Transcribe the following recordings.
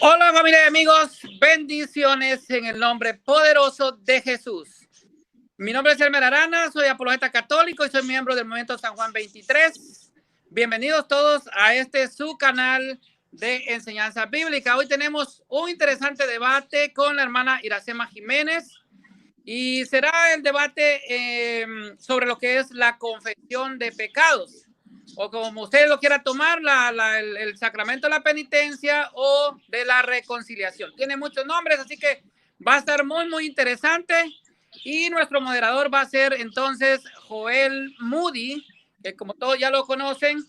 Hola familia y amigos, bendiciones en el nombre poderoso de Jesús. Mi nombre es Elmer Arana, soy apologeta católico y soy miembro del Movimiento San Juan 23. Bienvenidos todos a su canal de enseñanza bíblica. Hoy tenemos un interesante debate con la hermana Iracema Jiménez y será el debate sobre lo que es la confesión de pecados, o como usted lo quiera tomar, el sacramento de la penitencia o de la reconciliación. Tiene muchos nombres, así que va a estar muy interesante. Y nuestro moderador va a ser entonces Joel Moody, que como todos ya lo conocen.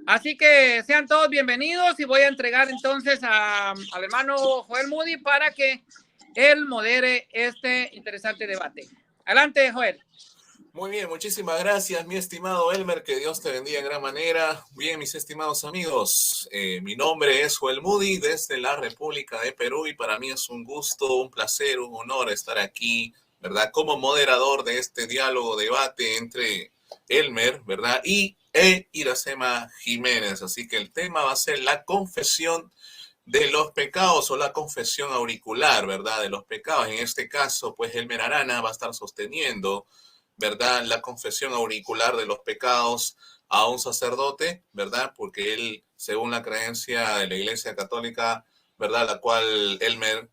Así que sean todos bienvenidos y voy a entregar entonces al hermano Joel Moody para que él modere este interesante debate. Adelante, Joel. Muy bien, muchísimas gracias, mi estimado Elmer, que Dios te bendiga en gran manera. Bien, mis estimados amigos, mi nombre es Joel Moody desde la República de Perú y para mí es un gusto, un placer, un honor estar aquí, ¿verdad? Como moderador de este diálogo, debate entre Elmer, ¿verdad? Y Iracema Jiménez. Así que el tema va a ser la confesión de los pecados o la confesión auricular, ¿verdad? De los pecados. En este caso, pues Elmer Arana va a estar sosteniendo, ¿verdad?, la confesión auricular de los pecados a un sacerdote, ¿verdad? Porque él, según la creencia de la Iglesia Católica, ¿verdad?, la cual Elmer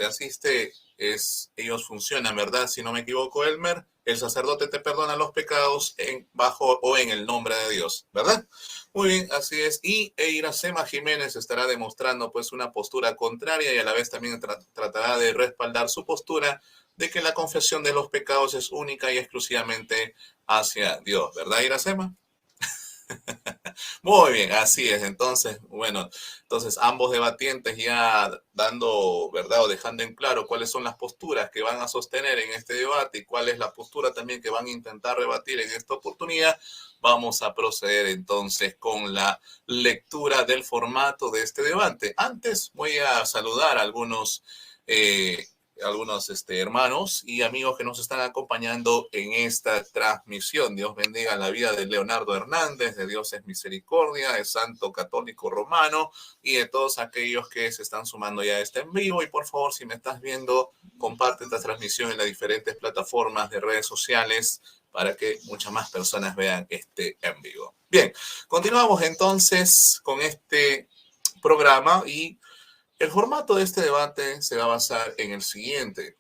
asiste, ellos funcionan, ¿verdad? Si no me equivoco, Elmer, el sacerdote te perdona los pecados bajo o en el nombre de Dios, ¿verdad? Muy bien, así es. Y Iracema Jiménez estará demostrando pues una postura contraria y a la vez también tratará de respaldar su postura de que la confesión de los pecados es única y exclusivamente hacia Dios, ¿verdad, Iracema? Muy bien, así es. Entonces, bueno, ambos debatientes ya dando, ¿verdad?, o dejando en claro cuáles son las posturas que van a sostener en este debate y cuál es la postura también que van a intentar rebatir en esta oportunidad, vamos a proceder entonces con la lectura del formato de este debate. Antes voy a saludar a algunos hermanos y amigos que nos están acompañando en esta transmisión. Dios bendiga la vida de Leonardo Hernández, de Dios es Misericordia, de Santo Católico Romano y de todos aquellos que se están sumando ya a este en vivo. Y por favor, si me estás viendo, comparte esta transmisión en las diferentes plataformas de redes sociales para que muchas más personas vean este en vivo. Bien, continuamos entonces con este programa y el formato de este debate se va a basar en el siguiente.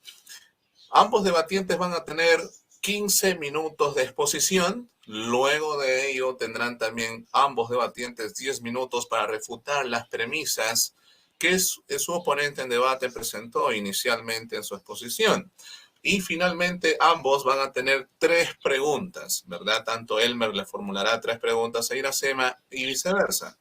Ambos debatientes van a tener 15 minutos de exposición. Luego de ello tendrán también ambos debatientes 10 minutos para refutar las premisas que su oponente en debate presentó inicialmente en su exposición. Y finalmente ambos van a tener 3 preguntas, ¿verdad? Tanto Elmer le formulará 3 preguntas a Iracema y viceversa.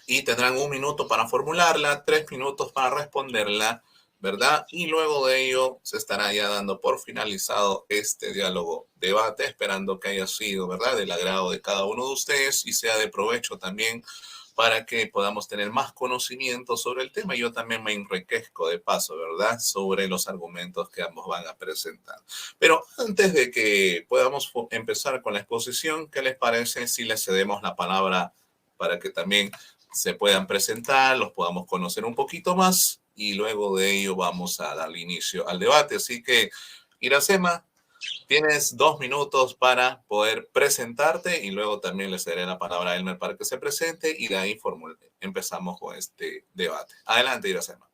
Y tendrán 1 minuto para formularla, 3 minutos para responderla, ¿verdad? Y luego de ello se estará ya dando por finalizado este diálogo, debate, esperando que haya sido, ¿verdad?, del agrado de cada uno de ustedes y sea de provecho también para que podamos tener más conocimiento sobre el tema. Yo también me enriquezco de paso, ¿verdad?, sobre los argumentos que ambos van a presentar. Pero antes de que podamos empezar con la exposición, ¿qué les parece si les cedemos la palabra para que también se puedan presentar, los podamos conocer un poquito más y luego de ello vamos a dar inicio al debate? Así que, Iracema, tienes 2 minutos para poder presentarte y luego también le cederé la palabra a Elmer para que se presente y de ahí empezamos con este debate. Adelante, Iracema.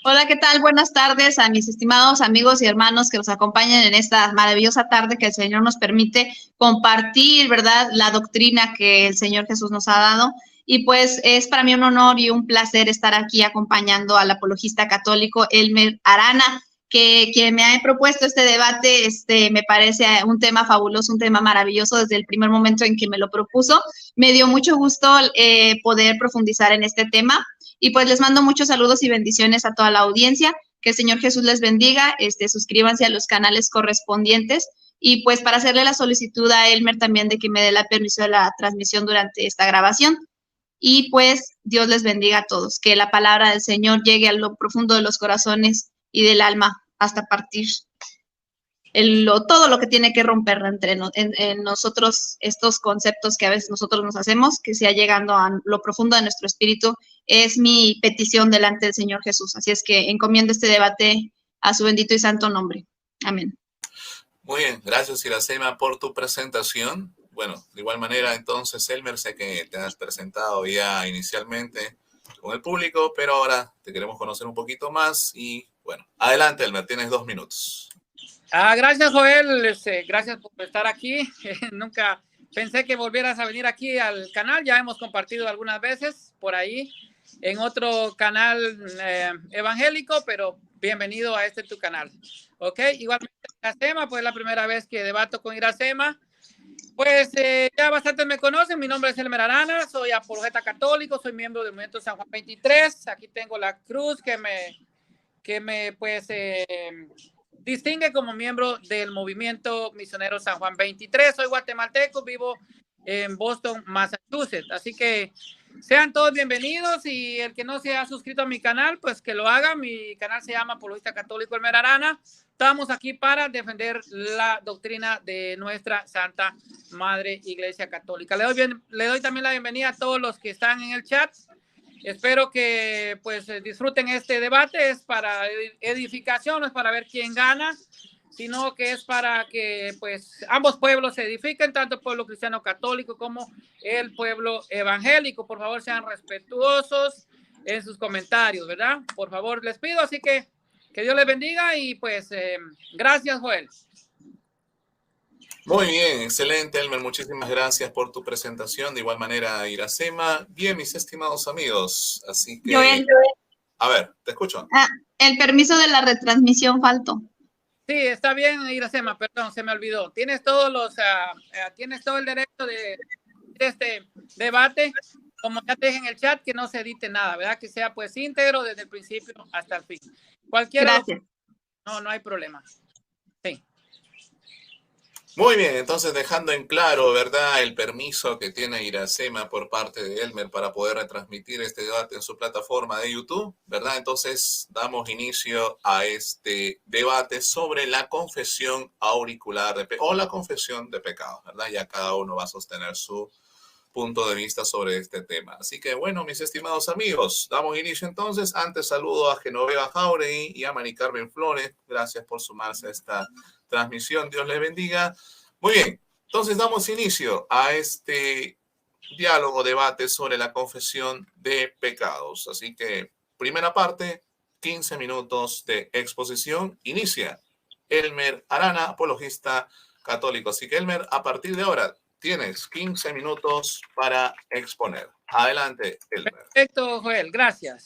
Hola, ¿qué tal? Buenas tardes a mis estimados amigos y hermanos que nos acompañan en esta maravillosa tarde que el Señor nos permite compartir, ¿verdad?, la doctrina que el Señor Jesús nos ha dado. Y pues es para mí un honor y un placer estar aquí acompañando al apologista católico Elmer Arana, que quien me ha propuesto este debate, me parece un tema fabuloso, un tema maravilloso desde el primer momento en que me lo propuso. Me dio mucho gusto poder profundizar en este tema. Y pues les mando muchos saludos y bendiciones a toda la audiencia. Que el Señor Jesús les bendiga. Suscríbanse a los canales correspondientes. Y pues para hacerle la solicitud a Elmer también de que me dé la permiso de la transmisión durante esta grabación. Y pues Dios les bendiga a todos. Que la palabra del Señor llegue a lo profundo de los corazones y del alma hasta partir todo lo que tiene que romper en nosotros, estos conceptos que a veces nosotros nos hacemos, que sea llegando a lo profundo de nuestro espíritu, es mi petición delante del Señor Jesús. Así es que encomiendo este debate a su bendito y santo nombre. Amén. Muy bien, gracias Iracema por tu presentación. Bueno, de igual manera entonces, Elmer, sé que te has presentado ya inicialmente con el público, pero ahora te queremos conocer un poquito más y bueno, adelante Elmer, tienes 2 minutos. Gracias Joel, gracias por estar aquí. Nunca pensé que volvieras a venir aquí al canal, ya hemos compartido algunas veces por ahí en otro canal evangélico, pero bienvenido a este tu canal. Ok, igualmente Iracema, pues es la primera vez que debato con Iracema. Pues ya bastante me conocen, mi nombre es Elmer Arana, soy apologeta católico, soy miembro del Movimiento San Juan 23, aquí tengo la cruz que me pues distingue como miembro del Movimiento Misionero San Juan 23, soy guatemalteco, vivo en Boston, Massachusetts, así que sean todos bienvenidos y el que no se ha suscrito a mi canal, pues que lo haga. Mi canal se llama Apologista Católico Elmer Arana. Estamos aquí para defender la doctrina de nuestra Santa Madre Iglesia Católica. Le doy también la bienvenida a todos los que están en el chat. Espero que pues disfruten este debate. Es para edificación, no es para ver quién gana, sino que es para que pues ambos pueblos se edifiquen, tanto el pueblo cristiano católico como el pueblo evangélico. Por favor, sean respetuosos en sus comentarios, ¿verdad? Por favor, les pido, así que Dios les bendiga y pues gracias, Joel. Muy bien, excelente, Elmer. Muchísimas gracias por tu presentación. De igual manera, Iracema. Bien, mis estimados amigos. Así que, Joel. A ver, te escucho. El permiso de la retransmisión faltó. Sí, está bien, Iracema, perdón, se me olvidó. Tienes todos tienes todo el derecho de este debate, como ya te dije en el chat, que no se edite nada, ¿verdad? Que sea pues íntegro desde el principio hasta el fin. Gracias. No hay problema. Sí. Muy bien, entonces dejando en claro, ¿verdad?, el permiso que tiene Iracema por parte de Elmer para poder retransmitir este debate en su plataforma de YouTube, ¿verdad? Entonces damos inicio a este debate sobre la confesión auricular o la confesión de pecados, ¿verdad? Ya cada uno va a sostener su punto de vista sobre este tema. Así que bueno, mis estimados amigos, damos inicio entonces. Antes saludo a Genoveva Jauregui y a Mari Carmen Flores. Gracias por sumarse a esta transmisión. Dios les bendiga. Muy bien, entonces damos inicio a este diálogo, debate sobre la confesión de pecados. Así que, primera parte, 15 minutos de exposición. Inicia Elmer Arana, apologista católico. Así que, Elmer, a partir de ahora tienes 15 minutos para exponer. Adelante, Elmer. Perfecto, Joel, gracias.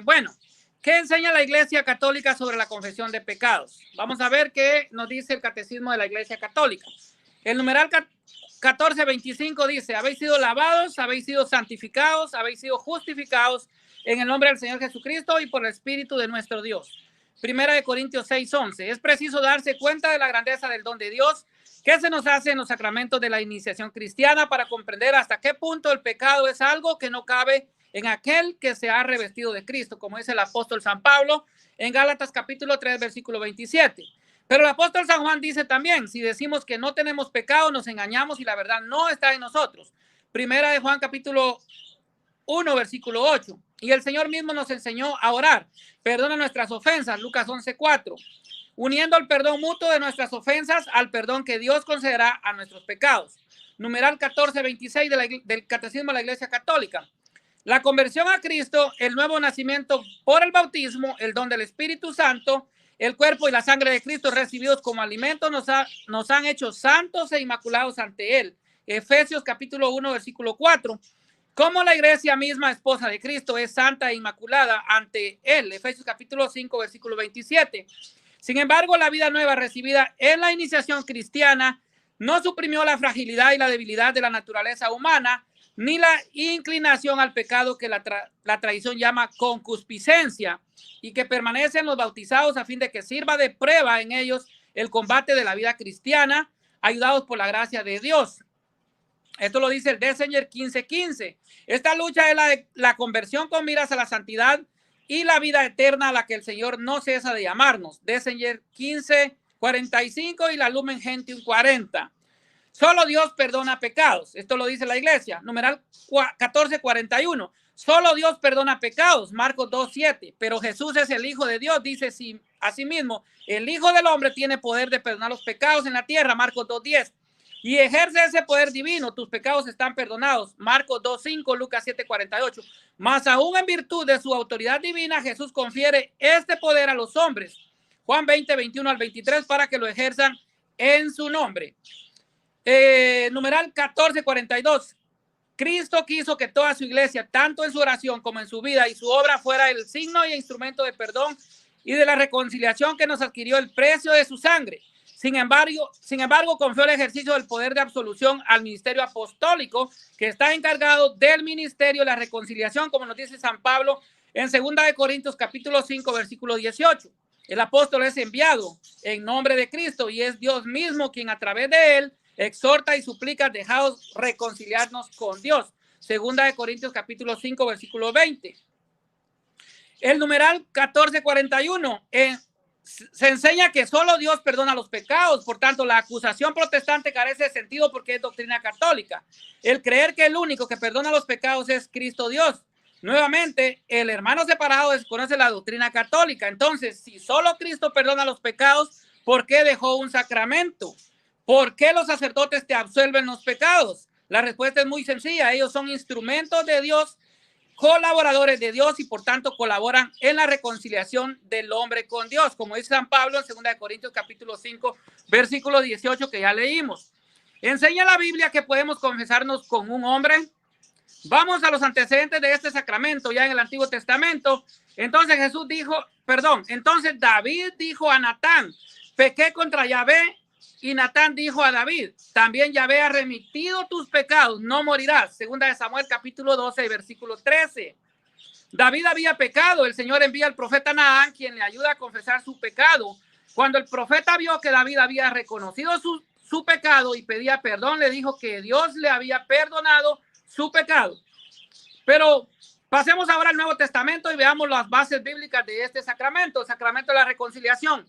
Bueno, ¿qué enseña la Iglesia Católica sobre la confesión de pecados? Vamos a ver qué nos dice el Catecismo de la Iglesia Católica. El numeral 1425 dice: habéis sido lavados, habéis sido santificados, habéis sido justificados en el nombre del Señor Jesucristo y por el Espíritu de nuestro Dios. Primera de Corintios 6:11. Es preciso darse cuenta de la grandeza del don de Dios que se nos hace en los sacramentos de la iniciación cristiana para comprender hasta qué punto el pecado es algo que no cabe en aquel que se ha revestido de Cristo, como dice el apóstol San Pablo en Gálatas capítulo 3, versículo 27. Pero el apóstol San Juan dice también: si decimos que no tenemos pecado, nos engañamos y la verdad no está en nosotros. Primera de Juan capítulo 1, versículo 8. Y el Señor mismo nos enseñó a orar: perdona nuestras ofensas, Lucas 11:4. Uniendo el perdón mutuo de nuestras ofensas al perdón que Dios concederá a nuestros pecados. Numeral 1426 del Catecismo de la Iglesia Católica. La conversión a Cristo, el nuevo nacimiento por el bautismo, el don del Espíritu Santo, el cuerpo y la sangre de Cristo recibidos como alimento nos han hecho santos e inmaculados ante Él. Efesios capítulo 1, versículo 4. Como la iglesia misma, esposa de Cristo, es santa e inmaculada ante Él. Efesios capítulo 5, versículo 27. Sin embargo, la vida nueva recibida en la iniciación cristiana no suprimió la fragilidad y la debilidad de la naturaleza humana, ni la inclinación al pecado que la tradición llama concupiscencia, y que permanecen los bautizados a fin de que sirva de prueba en ellos el combate de la vida cristiana, ayudados por la gracia de Dios. Esto lo dice el Dessenger 15:15. Esta lucha es la conversión con miras a la santidad y la vida eterna a la que el Señor no cesa de llamarnos. Dessenger 15, 45 y la Lumen Gentium 40. Solo Dios perdona pecados. Esto lo dice la iglesia. Numeral 1441. Solo Dios perdona pecados. Marcos 2:7. Pero Jesús es el Hijo de Dios. Dice asimismo, el Hijo del Hombre tiene poder de perdonar los pecados en la tierra. Marcos 2:10. Y ejerce ese poder divino. Tus pecados están perdonados. Marcos 2:5, Lucas 7:48. Más aún en virtud de su autoridad divina, Jesús confiere este poder a los hombres. Juan 20:21 al 23, para que lo ejerzan en su nombre. Numeral 1442. Cristo quiso que toda su iglesia, tanto en su oración como en su vida y su obra, fuera el signo y instrumento de perdón y de la reconciliación que nos adquirió el precio de su sangre. Sin embargo, confió el ejercicio del poder de absolución al ministerio apostólico, que está encargado del ministerio de la reconciliación, como nos dice San Pablo en 2 Corintios capítulo 5, versículo 18. El apóstol es enviado en nombre de Cristo y es Dios mismo quien a través de él exhorta y suplica, dejaos reconciliarnos con Dios. 2 Corintios capítulo 5, versículo 20. El numeral 1441 se enseña que solo Dios perdona los pecados. Por tanto, la acusación protestante carece de sentido porque es doctrina católica. El creer que el único que perdona los pecados es Cristo Dios. Nuevamente, el hermano separado desconoce la doctrina católica. Entonces, si solo Cristo perdona los pecados, ¿por qué dejó un sacramento? ¿Por qué los sacerdotes te absuelven los pecados? La respuesta es muy sencilla. Ellos son instrumentos de Dios, colaboradores de Dios y por tanto colaboran en la reconciliación del hombre con Dios, como dice San Pablo en 2 Corintios capítulo 5, versículo 18 que ya leímos. ¿Enseña la Biblia que podemos confesarnos con un hombre? Vamos a los antecedentes de este sacramento ya en el Antiguo Testamento. Entonces entonces David dijo a Natán, pequé contra Yahvé. Y Natán dijo a David, también Yahvé ha remitido tus pecados, no morirás. 2 Samuel capítulo 12, versículo 13. David había pecado, el Señor envía al profeta Natán, quien le ayuda a confesar su pecado. Cuando el profeta vio que David había reconocido su pecado y pedía perdón, le dijo que Dios le había perdonado su pecado. Pero pasemos ahora al Nuevo Testamento y veamos las bases bíblicas de este sacramento, el sacramento de la reconciliación.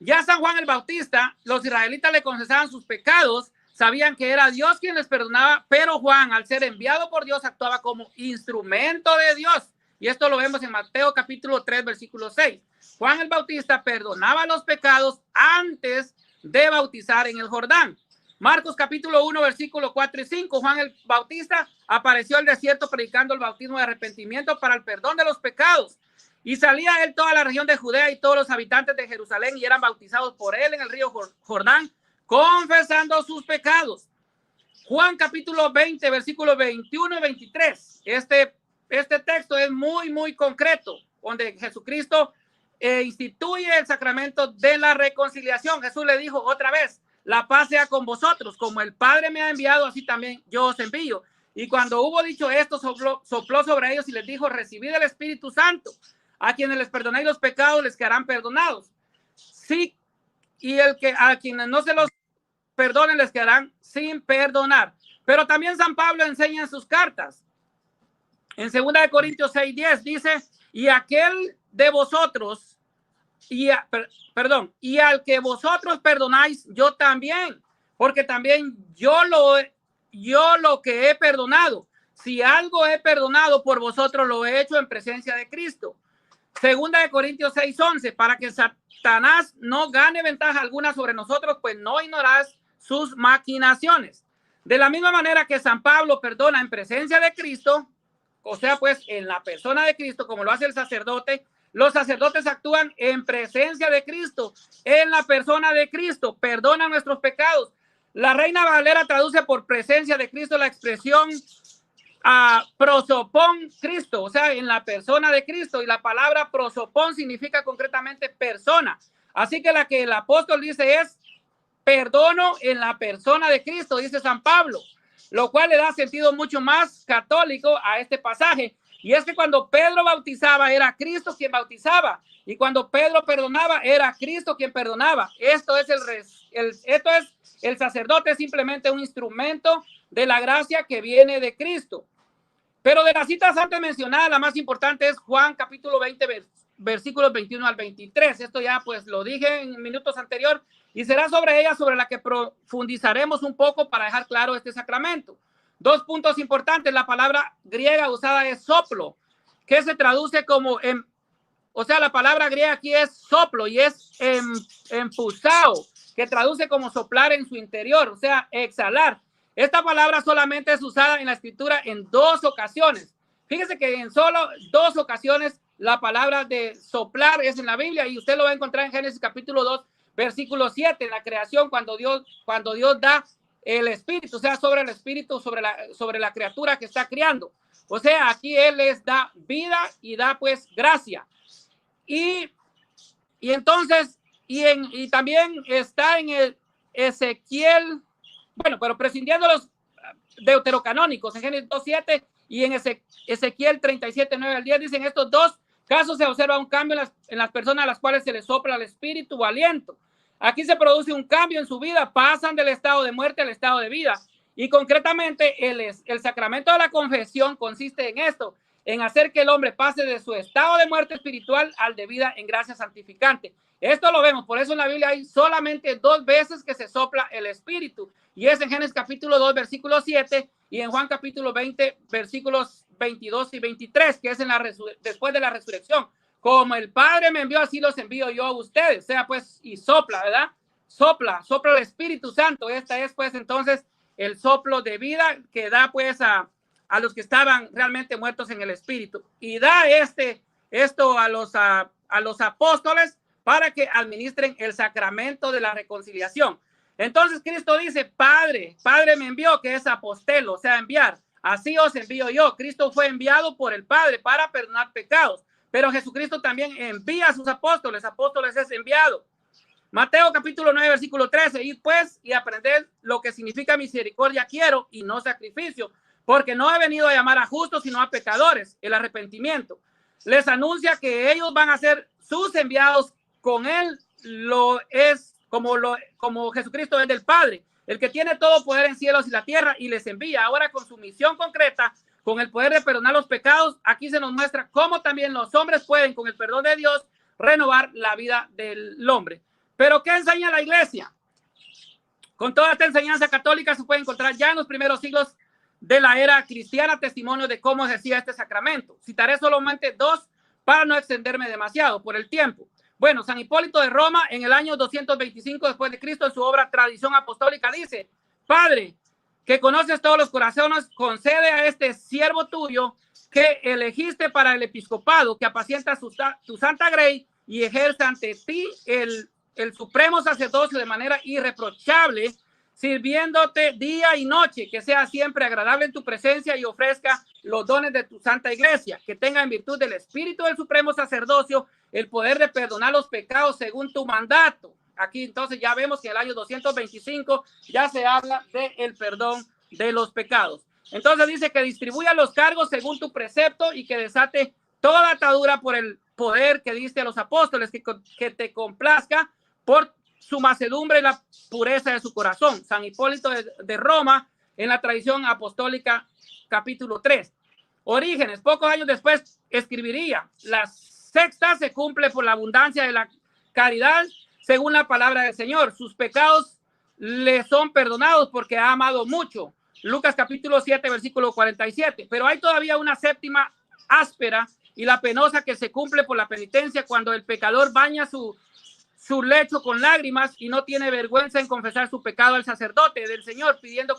Ya San Juan el Bautista, los israelitas le confesaban sus pecados, sabían que era Dios quien les perdonaba, pero Juan, al ser enviado por Dios, actuaba como instrumento de Dios. Y esto lo vemos en Mateo capítulo 3, versículo 6. Juan el Bautista perdonaba los pecados antes de bautizar en el Jordán. Marcos capítulo 1, versículo 4 y 5. Juan el Bautista apareció en el desierto predicando el bautismo de arrepentimiento para el perdón de los pecados. Y salía él toda la región de Judea y todos los habitantes de Jerusalén y eran bautizados por él en el río Jordán, confesando sus pecados. Juan capítulo 20, versículos 21 y 23. Este texto es muy concreto, donde Jesucristo instituye el sacramento de la reconciliación. Jesús le dijo otra vez, la paz sea con vosotros, como el Padre me ha enviado, así también yo os envío. Y cuando hubo dicho esto, sopló sobre ellos y les dijo, recibid el Espíritu Santo. A quienes les perdonáis los pecados les quedarán perdonados. Sí, y a quienes no se los perdonen les quedarán sin perdonar. Pero también San Pablo enseña en sus cartas. En 2 Corintios 6:10 dice, y aquel de vosotros, y al que vosotros perdonáis, yo también, porque también yo lo que he perdonado. Si algo he perdonado por vosotros, lo he hecho en presencia de Cristo. 2 Corintios 6:11, para que Satanás no gane ventaja alguna sobre nosotros, pues no ignorás sus maquinaciones. De la misma manera que San Pablo perdona en presencia de Cristo, o sea, pues en la persona de Cristo, como lo hace el sacerdote, los sacerdotes actúan en presencia de Cristo, en la persona de Cristo, perdonan nuestros pecados. La Reina Valera traduce por presencia de Cristo la expresión prosopón Cristo, o sea, en la persona de Cristo, y la palabra prosopón significa concretamente persona. Así que la que el apóstol dice es perdono en la persona de Cristo, dice San Pablo, lo cual le da sentido mucho más católico a este pasaje. Y es que cuando Pedro bautizaba era Cristo quien bautizaba, y cuando Pedro perdonaba era Cristo quien perdonaba. Esto es el sacerdote, es simplemente un instrumento de la gracia que viene de Cristo. Pero de las citas antes mencionadas, la más importante es Juan capítulo 20, versículos 21 al 23. Esto ya pues lo dije en minutos anteriores. Y será sobre ella sobre la que profundizaremos un poco para dejar claro este sacramento. 2 puntos importantes. La palabra griega usada es soplo, que se traduce como, o sea, la palabra griega aquí es soplo y es empusao, que traduce como soplar en su interior, o sea, exhalar. Esta palabra solamente es usada en la escritura en 2 ocasiones. Fíjese que en solo 2 ocasiones la palabra de soplar es en la Biblia, y usted lo va a encontrar en Génesis capítulo 2, versículo 7, en la creación, cuando Dios da el espíritu, o sea, sobre el espíritu, sobre la criatura que está criando. O sea, aquí Él les da vida y da pues gracia. Y entonces, y también está en el Ezequiel, bueno, pero prescindiendo los deuterocanónicos, en Génesis 2:7 y en Ezequiel 37:9 al 10, dicen estos 2 casos se observa un cambio en las personas a las cuales se les sopla el espíritu o aliento. Aquí se produce un cambio en su vida, pasan del estado de muerte al estado de vida. Y concretamente el sacramento de la confesión consiste en esto, en hacer que el hombre pase de su estado de muerte espiritual al de vida en gracia santificante. Esto lo vemos, por eso en la Biblia hay solamente 2 veces que se sopla el espíritu, y es en Génesis capítulo 2, versículo 7, y en Juan capítulo 20, versículos 22 y 23, que es después de la resurrección. Como el Padre me envió, así los envío yo a ustedes. O sea, pues, y sopla, ¿verdad? Sopla el Espíritu Santo. Esta es, pues, entonces, el soplo de vida que da, pues, a los que estaban realmente muertos en el Espíritu. Y da esto a los apóstoles para que administren el sacramento de la reconciliación. Entonces, Cristo dice, Padre me envió, que es apostelo, o sea, enviar. Así os envío yo. Cristo fue enviado por el Padre para perdonar pecados. Pero Jesucristo también envía a sus apóstoles. Apóstoles es enviado. Mateo capítulo 9, versículo 13. Ir pues y aprender lo que significa misericordia quiero y no sacrificio. Porque no he venido a llamar a justos, sino a pecadores. El arrepentimiento. Les anuncia que ellos van a ser sus enviados. Con él lo es como Jesucristo es del Padre. El que tiene todo poder en cielos y la tierra y les envía ahora con su misión concreta, con el poder de perdonar los pecados. Aquí se nos muestra cómo también los hombres pueden, con el perdón de Dios, renovar la vida del hombre. Pero ¿qué enseña la iglesia? Con toda esta enseñanza católica se puede encontrar ya en los primeros siglos de la era cristiana testimonio de cómo se hacía este sacramento. Citaré solamente 2 para no extenderme demasiado por el tiempo. Bueno, San Hipólito de Roma, en el año 225 después de Cristo, en su obra Tradición Apostólica, dice, Padre, que conoces todos los corazones, concede a este siervo tuyo que elegiste para el episcopado, que apacienta tu santa grey y ejerce ante ti el supremo sacerdocio de manera irreprochable, sirviéndote día y noche, que sea siempre agradable en tu presencia y ofrezca los dones de tu santa iglesia, que tenga en virtud del espíritu del supremo sacerdocio el poder de perdonar los pecados según tu mandato. Aquí entonces ya vemos que en el año 225 ya se habla del perdón de los pecados. Entonces dice que distribuya los cargos según tu precepto y que desate toda atadura por el poder que diste a los apóstoles, que te complazca por su mansedumbre y la pureza de su corazón. San Hipólito de Roma, en la tradición apostólica, capítulo 3. Orígenes, pocos años después, escribiría, la sexta se cumple por la abundancia de la caridad, según la palabra del Señor. Sus pecados le son perdonados porque ha amado mucho. Lucas capítulo 7, versículo 47. Pero hay todavía una séptima áspera y la penosa que se cumple por la penitencia cuando el pecador baña su lecho con lágrimas y no tiene vergüenza en confesar su pecado al sacerdote del Señor pidiendo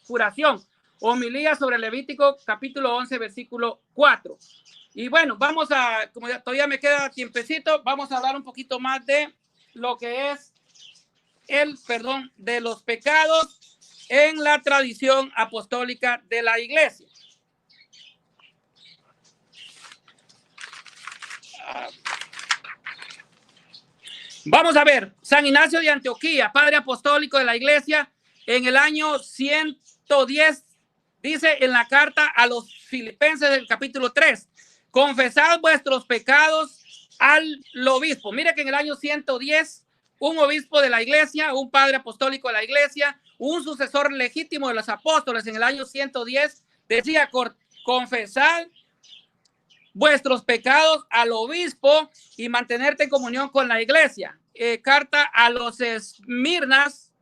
curación. Homilía sobre Levítico capítulo 11, versículo 4. Y bueno, vamos a, como ya, todavía me queda tiempecito, vamos a hablar un poquito más de lo que es el perdón de los pecados en la tradición apostólica de la iglesia. Vamos a ver, San Ignacio de Antioquía, padre apostólico de la iglesia, en el año 110, dice en la carta a los filipenses del capítulo 3, confesad vuestros pecados al obispo. Mire que en el año 110, un obispo de la iglesia, un padre apostólico de la iglesia, un sucesor legítimo de los apóstoles, en el año 110, decía, confesad vuestros pecados al obispo y mantenerte en comunión con la iglesia. carta a los Esmirnas,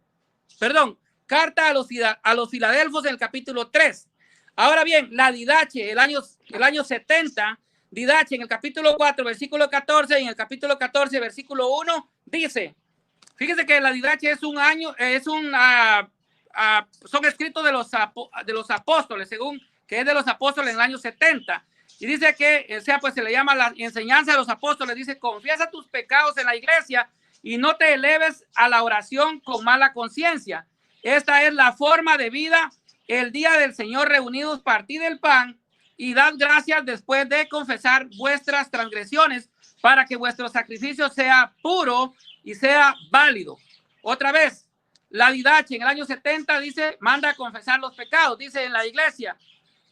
perdón, carta a los Filadelfos en el capítulo 3. Ahora bien, la Didache, el año 70, Didache en el capítulo 4, versículo 14, y en el capítulo 14, versículo 1, dice, fíjese que la Didache es un año, son escritos de los apóstoles, según que es de los apóstoles en el año 70. Y dice que, pues se le llama la enseñanza de los apóstoles, dice, confiesa tus pecados en la iglesia y no te eleves a la oración con mala conciencia. Esta es la forma de vida. El día del Señor reunidos, partid el pan y dad gracias después de confesar vuestras transgresiones para que vuestro sacrificio sea puro y sea válido. Otra vez, la Didache en el año 70 dice, manda a confesar los pecados, dice en la iglesia.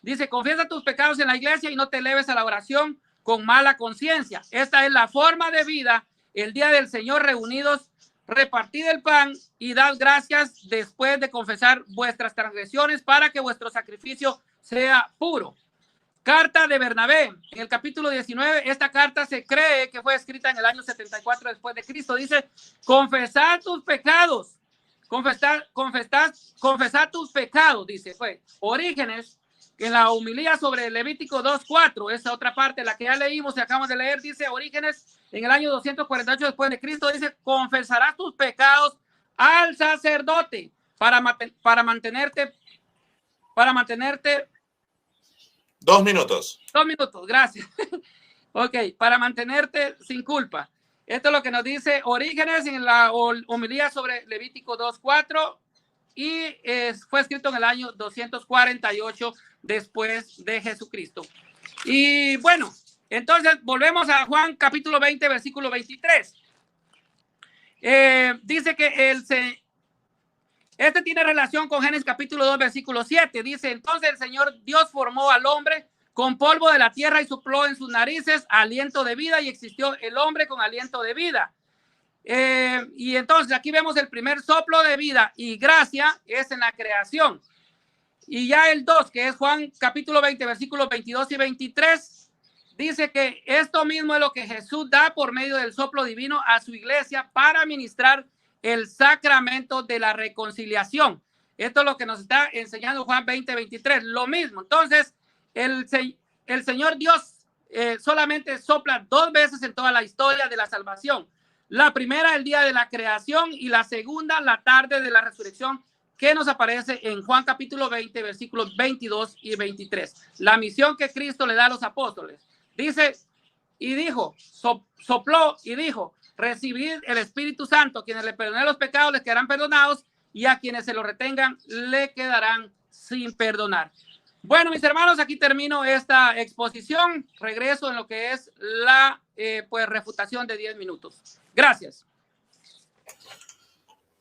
Dice, confiesa tus pecados en la iglesia y no te eleves a la oración con mala conciencia. Esta es la forma de vida. El día del Señor reunidos, repartid el pan y dad gracias después de confesar vuestras transgresiones para que vuestro sacrificio sea puro. Carta de Bernabé, en el capítulo 19, esta carta se cree que fue escrita en el año 74 después de Cristo. Dice, confesad tus pecados, confesad tus pecados, dice, fue Orígenes, en la homilía sobre Levítico 2:4, esa otra parte, la que ya leímos y acabamos de leer, dice Orígenes, en el año 248 después de Cristo, dice, confesarás tus pecados al sacerdote para mantenerte 2 minutos. 2 minutos, gracias. Ok, para mantenerte sin culpa. Esto es lo que nos dice Orígenes en la homilía sobre Levítico 2:4 y fue escrito en el año 248 después de Jesucristo. Y bueno, entonces volvemos a Juan capítulo 20, versículo 23. Dice que este tiene relación con Génesis capítulo 2, versículo 7. Dice, entonces el Señor Dios formó al hombre con polvo de la tierra y sopló en sus narices aliento de vida y existió el hombre con aliento de vida. Y entonces aquí vemos el primer soplo de vida y gracia es en la creación. Y ya el 2, que es Juan capítulo 20, versículos 22 y 23, dice que esto mismo es lo que Jesús da por medio del soplo divino a su iglesia para ministrar el sacramento de la reconciliación. Esto es lo que nos está enseñando Juan 20, 23, lo mismo. Entonces, el Señor Dios solamente sopla 2 veces en toda la historia de la salvación. La primera, el día de la creación, y la segunda, la tarde de la resurrección, que nos aparece en Juan capítulo 20, versículos 22 y 23. La misión que Cristo le da a los apóstoles. Dice, y dijo, sopló y dijo, recibid el Espíritu Santo, quienes le perdonen los pecados les quedarán perdonados, y a quienes se lo retengan le quedarán sin perdonar. Bueno, mis hermanos, aquí termino esta exposición. Regreso en lo que es la refutación de 10 minutos. Gracias.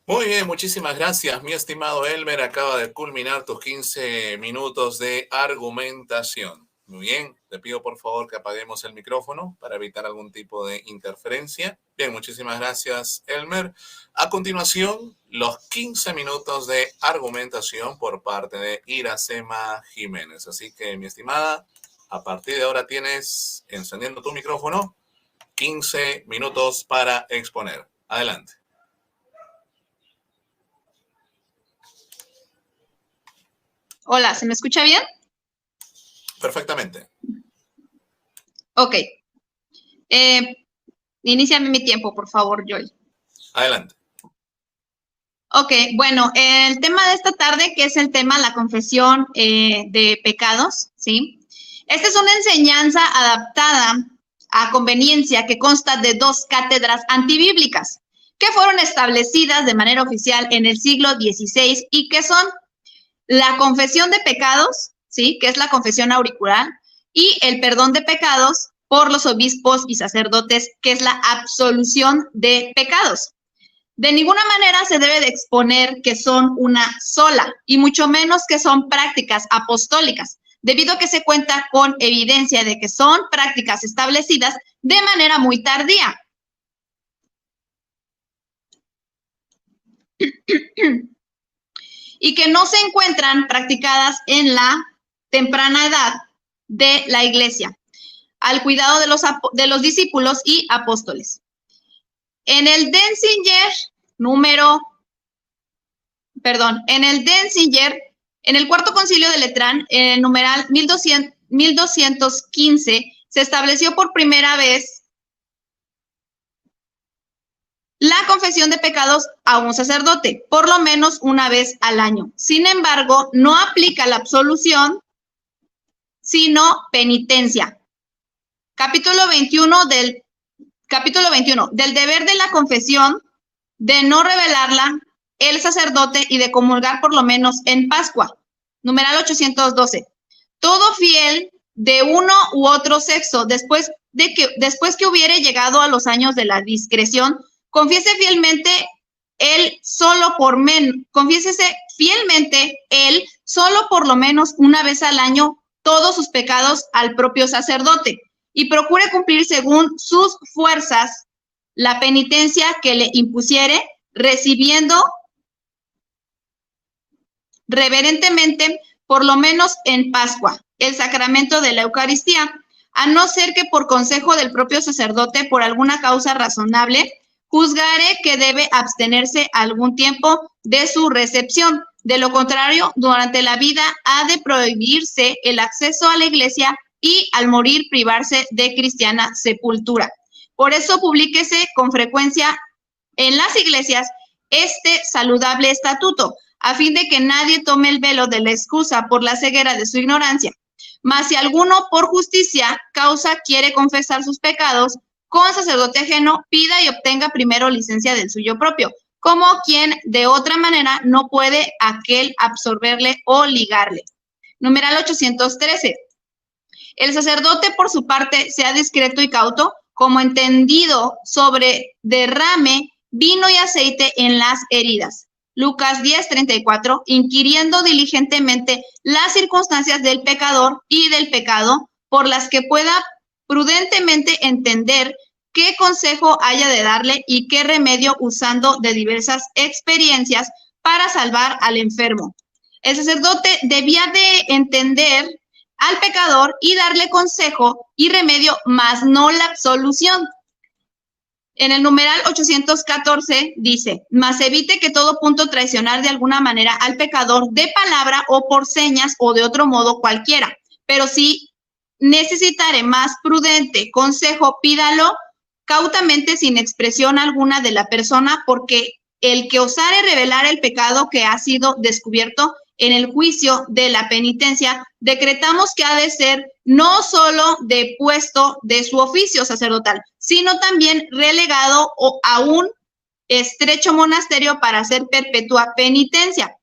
Muy bien, muchísimas gracias, mi estimado Elmer. Acaba de culminar tus 15 minutos de argumentación. Muy bien, te pido por favor que apaguemos el micrófono para evitar algún tipo de interferencia. Bien, muchísimas gracias, Elmer. A continuación, los 15 minutos de argumentación por parte de Iracema Jiménez. Así que, mi estimada, a partir de ahora tienes, encendiendo tu micrófono, 15 minutos para exponer. Adelante. Hola, ¿se me escucha bien? Perfectamente. Ok. Iníciame mi tiempo, por favor, Joy. Adelante. Ok, bueno, el tema de esta tarde, que es el tema la confesión de pecados, ¿sí? Esta es una enseñanza adaptada a conveniencia que consta de 2 cátedras antibíblicas que fueron establecidas de manera oficial en el siglo XVI y que son la confesión de pecados, ¿sí? Que es la confesión auricular, y el perdón de pecados por los obispos y sacerdotes, que es la absolución de pecados. De ninguna manera se debe de exponer que son una sola, y mucho menos que son prácticas apostólicas, debido a que se cuenta con evidencia de que son prácticas establecidas de manera muy tardía. Y que no se encuentran practicadas en la temprana edad de la iglesia, al cuidado de los discípulos y apóstoles. En el Denzinger en el Cuarto Concilio de Letrán, en el numeral 1215, se estableció por primera vez la confesión de pecados a un sacerdote, por lo menos una vez al año. Sin embargo, no aplica la absolución, sino penitencia. Capítulo 21 del deber de la confesión, de no revelarla el sacerdote y de comulgar por lo menos en Pascua. Numeral 812. Todo fiel de uno u otro sexo, después que hubiere llegado a los años de la discreción, confiésese fielmente él solo por lo menos una vez al año todos sus pecados al propio sacerdote y procure cumplir según sus fuerzas la penitencia que le impusiere, recibiendo reverentemente, por lo menos en Pascua, el sacramento de la Eucaristía, a no ser que por consejo del propio sacerdote, por alguna causa razonable, juzgare que debe abstenerse algún tiempo de su recepción. De lo contrario, durante la vida ha de prohibirse el acceso a la iglesia y al morir privarse de cristiana sepultura. Por eso publíquese con frecuencia en las iglesias este saludable estatuto, a fin de que nadie tome el velo de la excusa por la ceguera de su ignorancia. Mas si alguno por justicia causa quiere confesar sus pecados con sacerdote ajeno, pida y obtenga primero licencia del suyo propio, como quien de otra manera no puede aquel absorberle o ligarle. Numeral 813. El sacerdote, por su parte, sea discreto y cauto, como entendido sobre derrame vino y aceite en las heridas. Lucas 10:34, inquiriendo diligentemente las circunstancias del pecador y del pecado, por las que pueda prudentemente entender qué consejo haya de darle y qué remedio, usando de diversas experiencias para salvar al enfermo. El sacerdote debía de entender al pecador y darle consejo y remedio, mas no la absolución. En el numeral 814 dice, mas evite que todo punto traicionar de alguna manera al pecador de palabra o por señas o de otro modo cualquiera. Pero si necesitare más prudente consejo, pídalo cautamente sin expresión alguna de la persona, porque el que osare revelar el pecado que ha sido descubierto en el juicio de la penitencia, decretamos que ha de ser no solo depuesto de su oficio sacerdotal, sino también relegado a un estrecho monasterio para hacer perpetua penitencia.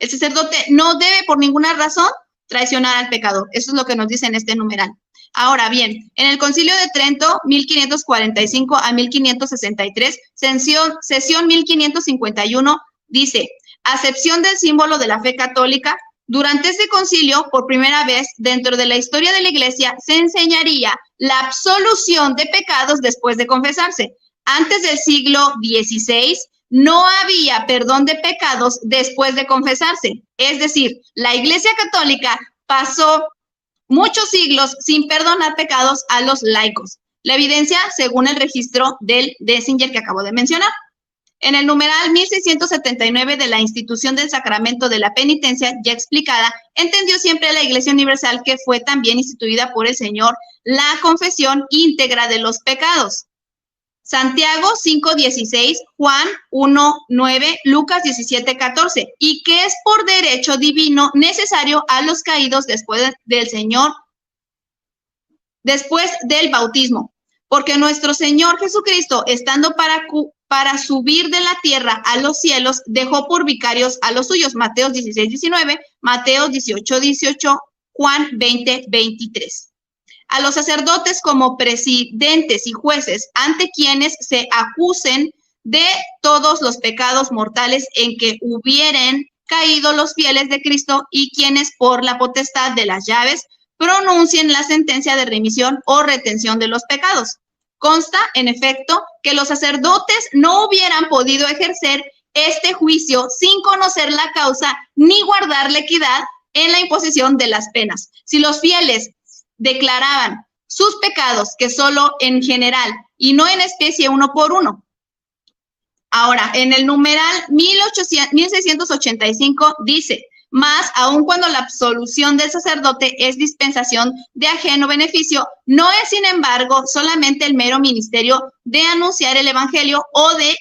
El sacerdote no debe por ninguna razón traicionar al pecador. Eso es lo que nos dice en este numeral. Ahora bien, en el Concilio de Trento, 1545 a 1563, sesión 1551, dice, acepción del símbolo de la fe católica. Durante este concilio, por primera vez dentro de la historia de la Iglesia, se enseñaría la absolución de pecados después de confesarse. Antes del siglo XVI, no había perdón de pecados después de confesarse. Es decir, la Iglesia Católica pasó muchos siglos sin perdonar pecados a los laicos. La evidencia, según el registro del Denzinger que acabo de mencionar. En el numeral 1679 de la institución del sacramento de la penitencia ya explicada, entendió siempre la Iglesia Universal que fue también instituida por el Señor la confesión íntegra de los pecados. Santiago 5:16, Juan 1:9, Lucas 17:14, y que es por derecho divino necesario a los caídos después del Señor, después del bautismo, porque nuestro Señor Jesucristo, estando para subir de la tierra a los cielos, dejó por vicarios a los suyos. Mateo 16:19, Mateo 18:18, Juan 20:23. A los sacerdotes como presidentes y jueces, ante quienes se acusen de todos los pecados mortales en que hubieren caído los fieles de Cristo, y quienes por la potestad de las llaves pronuncien la sentencia de remisión o retención de los pecados. Consta, en efecto, que los sacerdotes no hubieran podido ejercer este juicio sin conocer la causa ni guardar la equidad en la imposición de las penas. Si los fieles declaraban sus pecados, que solo en general y no en especie uno por uno, Ahora, en el numeral 1685 dice, mas aun cuando la absolución del sacerdote es dispensación de ajeno beneficio, no es, sin embargo, solamente el mero ministerio de anunciar el evangelio o de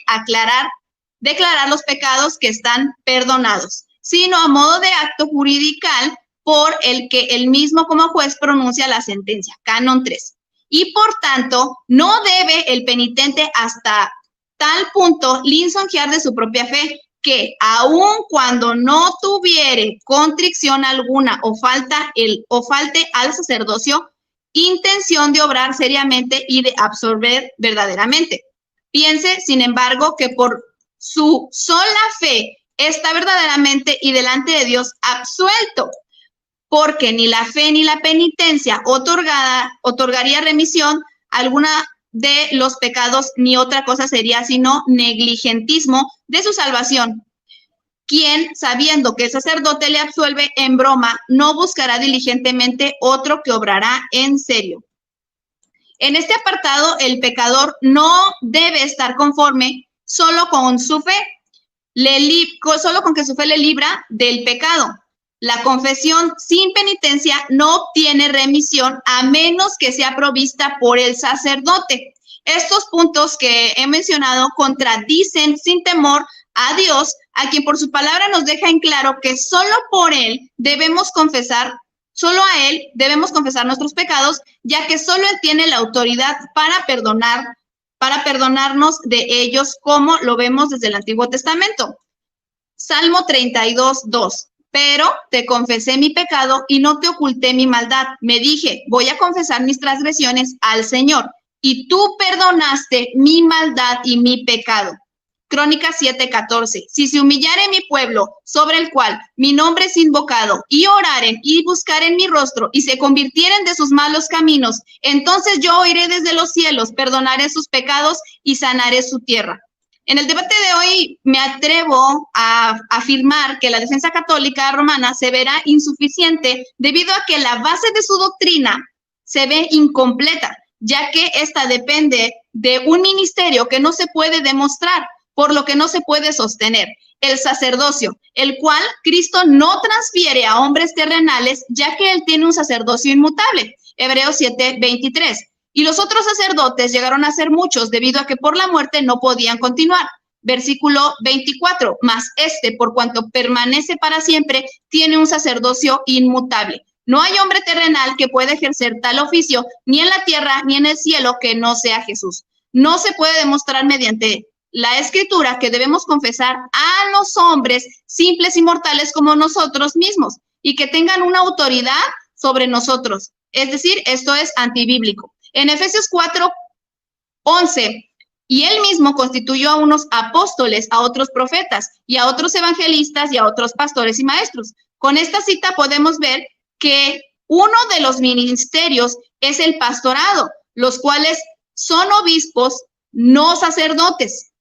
declarar los pecados que están perdonados, sino a modo de acto juridical por el que él mismo como juez pronuncia la sentencia, Canon 3. Y por tanto, no debe el penitente hasta tal punto lisonjear de su propia fe, que aun cuando no tuviere contrición alguna o falte al sacerdocio, intención de obrar seriamente y de absorber verdaderamente. Piense, sin embargo, que por su sola fe está verdaderamente y delante de Dios absuelto, porque ni la fe ni la penitencia otorgaría remisión alguna de los pecados, ni otra cosa sería sino negligentismo de su salvación. Quien, sabiendo que el sacerdote le absuelve en broma, no buscará diligentemente otro que obrará en serio. En este apartado, el pecador no debe estar conforme solo con su fe, solo con que su fe le libra del pecado. La confesión sin penitencia no obtiene remisión a menos que sea provista por el sacerdote. Estos puntos que he mencionado contradicen sin temor a Dios, a quien por su palabra nos deja en claro que solo a Él debemos confesar nuestros pecados, ya que solo Él tiene la autoridad para perdonarnos de ellos, como lo vemos desde el Antiguo Testamento. Salmo 32:2. Pero te confesé mi pecado y no te oculté mi maldad. Me dije, voy a confesar mis transgresiones al Señor, y tú perdonaste mi maldad y mi pecado. Crónicas 7:14. Si se humillare mi pueblo, sobre el cual mi nombre es invocado, y oraren y buscaren mi rostro, y se convirtieren de sus malos caminos, entonces yo oiré desde los cielos, perdonaré sus pecados y sanaré su tierra. En el debate de hoy me atrevo a afirmar que la defensa católica romana se verá insuficiente debido a que la base de su doctrina se ve incompleta, ya que esta depende de un ministerio que no se puede demostrar, por lo que no se puede sostener, el sacerdocio, el cual Cristo no transfiere a hombres terrenales, ya que Él tiene un sacerdocio inmutable. Hebreos 7:23. Y los otros sacerdotes llegaron a ser muchos debido a que por la muerte no podían continuar. Versículo 24, mas por cuanto permanece para siempre, tiene un sacerdocio inmutable. No hay hombre terrenal que pueda ejercer tal oficio, ni en la tierra ni en el cielo, que no sea Jesús. No se puede demostrar mediante la Escritura que debemos confesar a los hombres simples y mortales como nosotros mismos, y que tengan una autoridad sobre nosotros. Es decir, esto es antibíblico. En Efesios 4:11, y Él mismo constituyó a unos apóstoles, a otros profetas, y a otros evangelistas, y a otros pastores y maestros. Con esta cita podemos ver que uno de los ministerios es el pastorado, los cuales son obispos, no sacerdotes.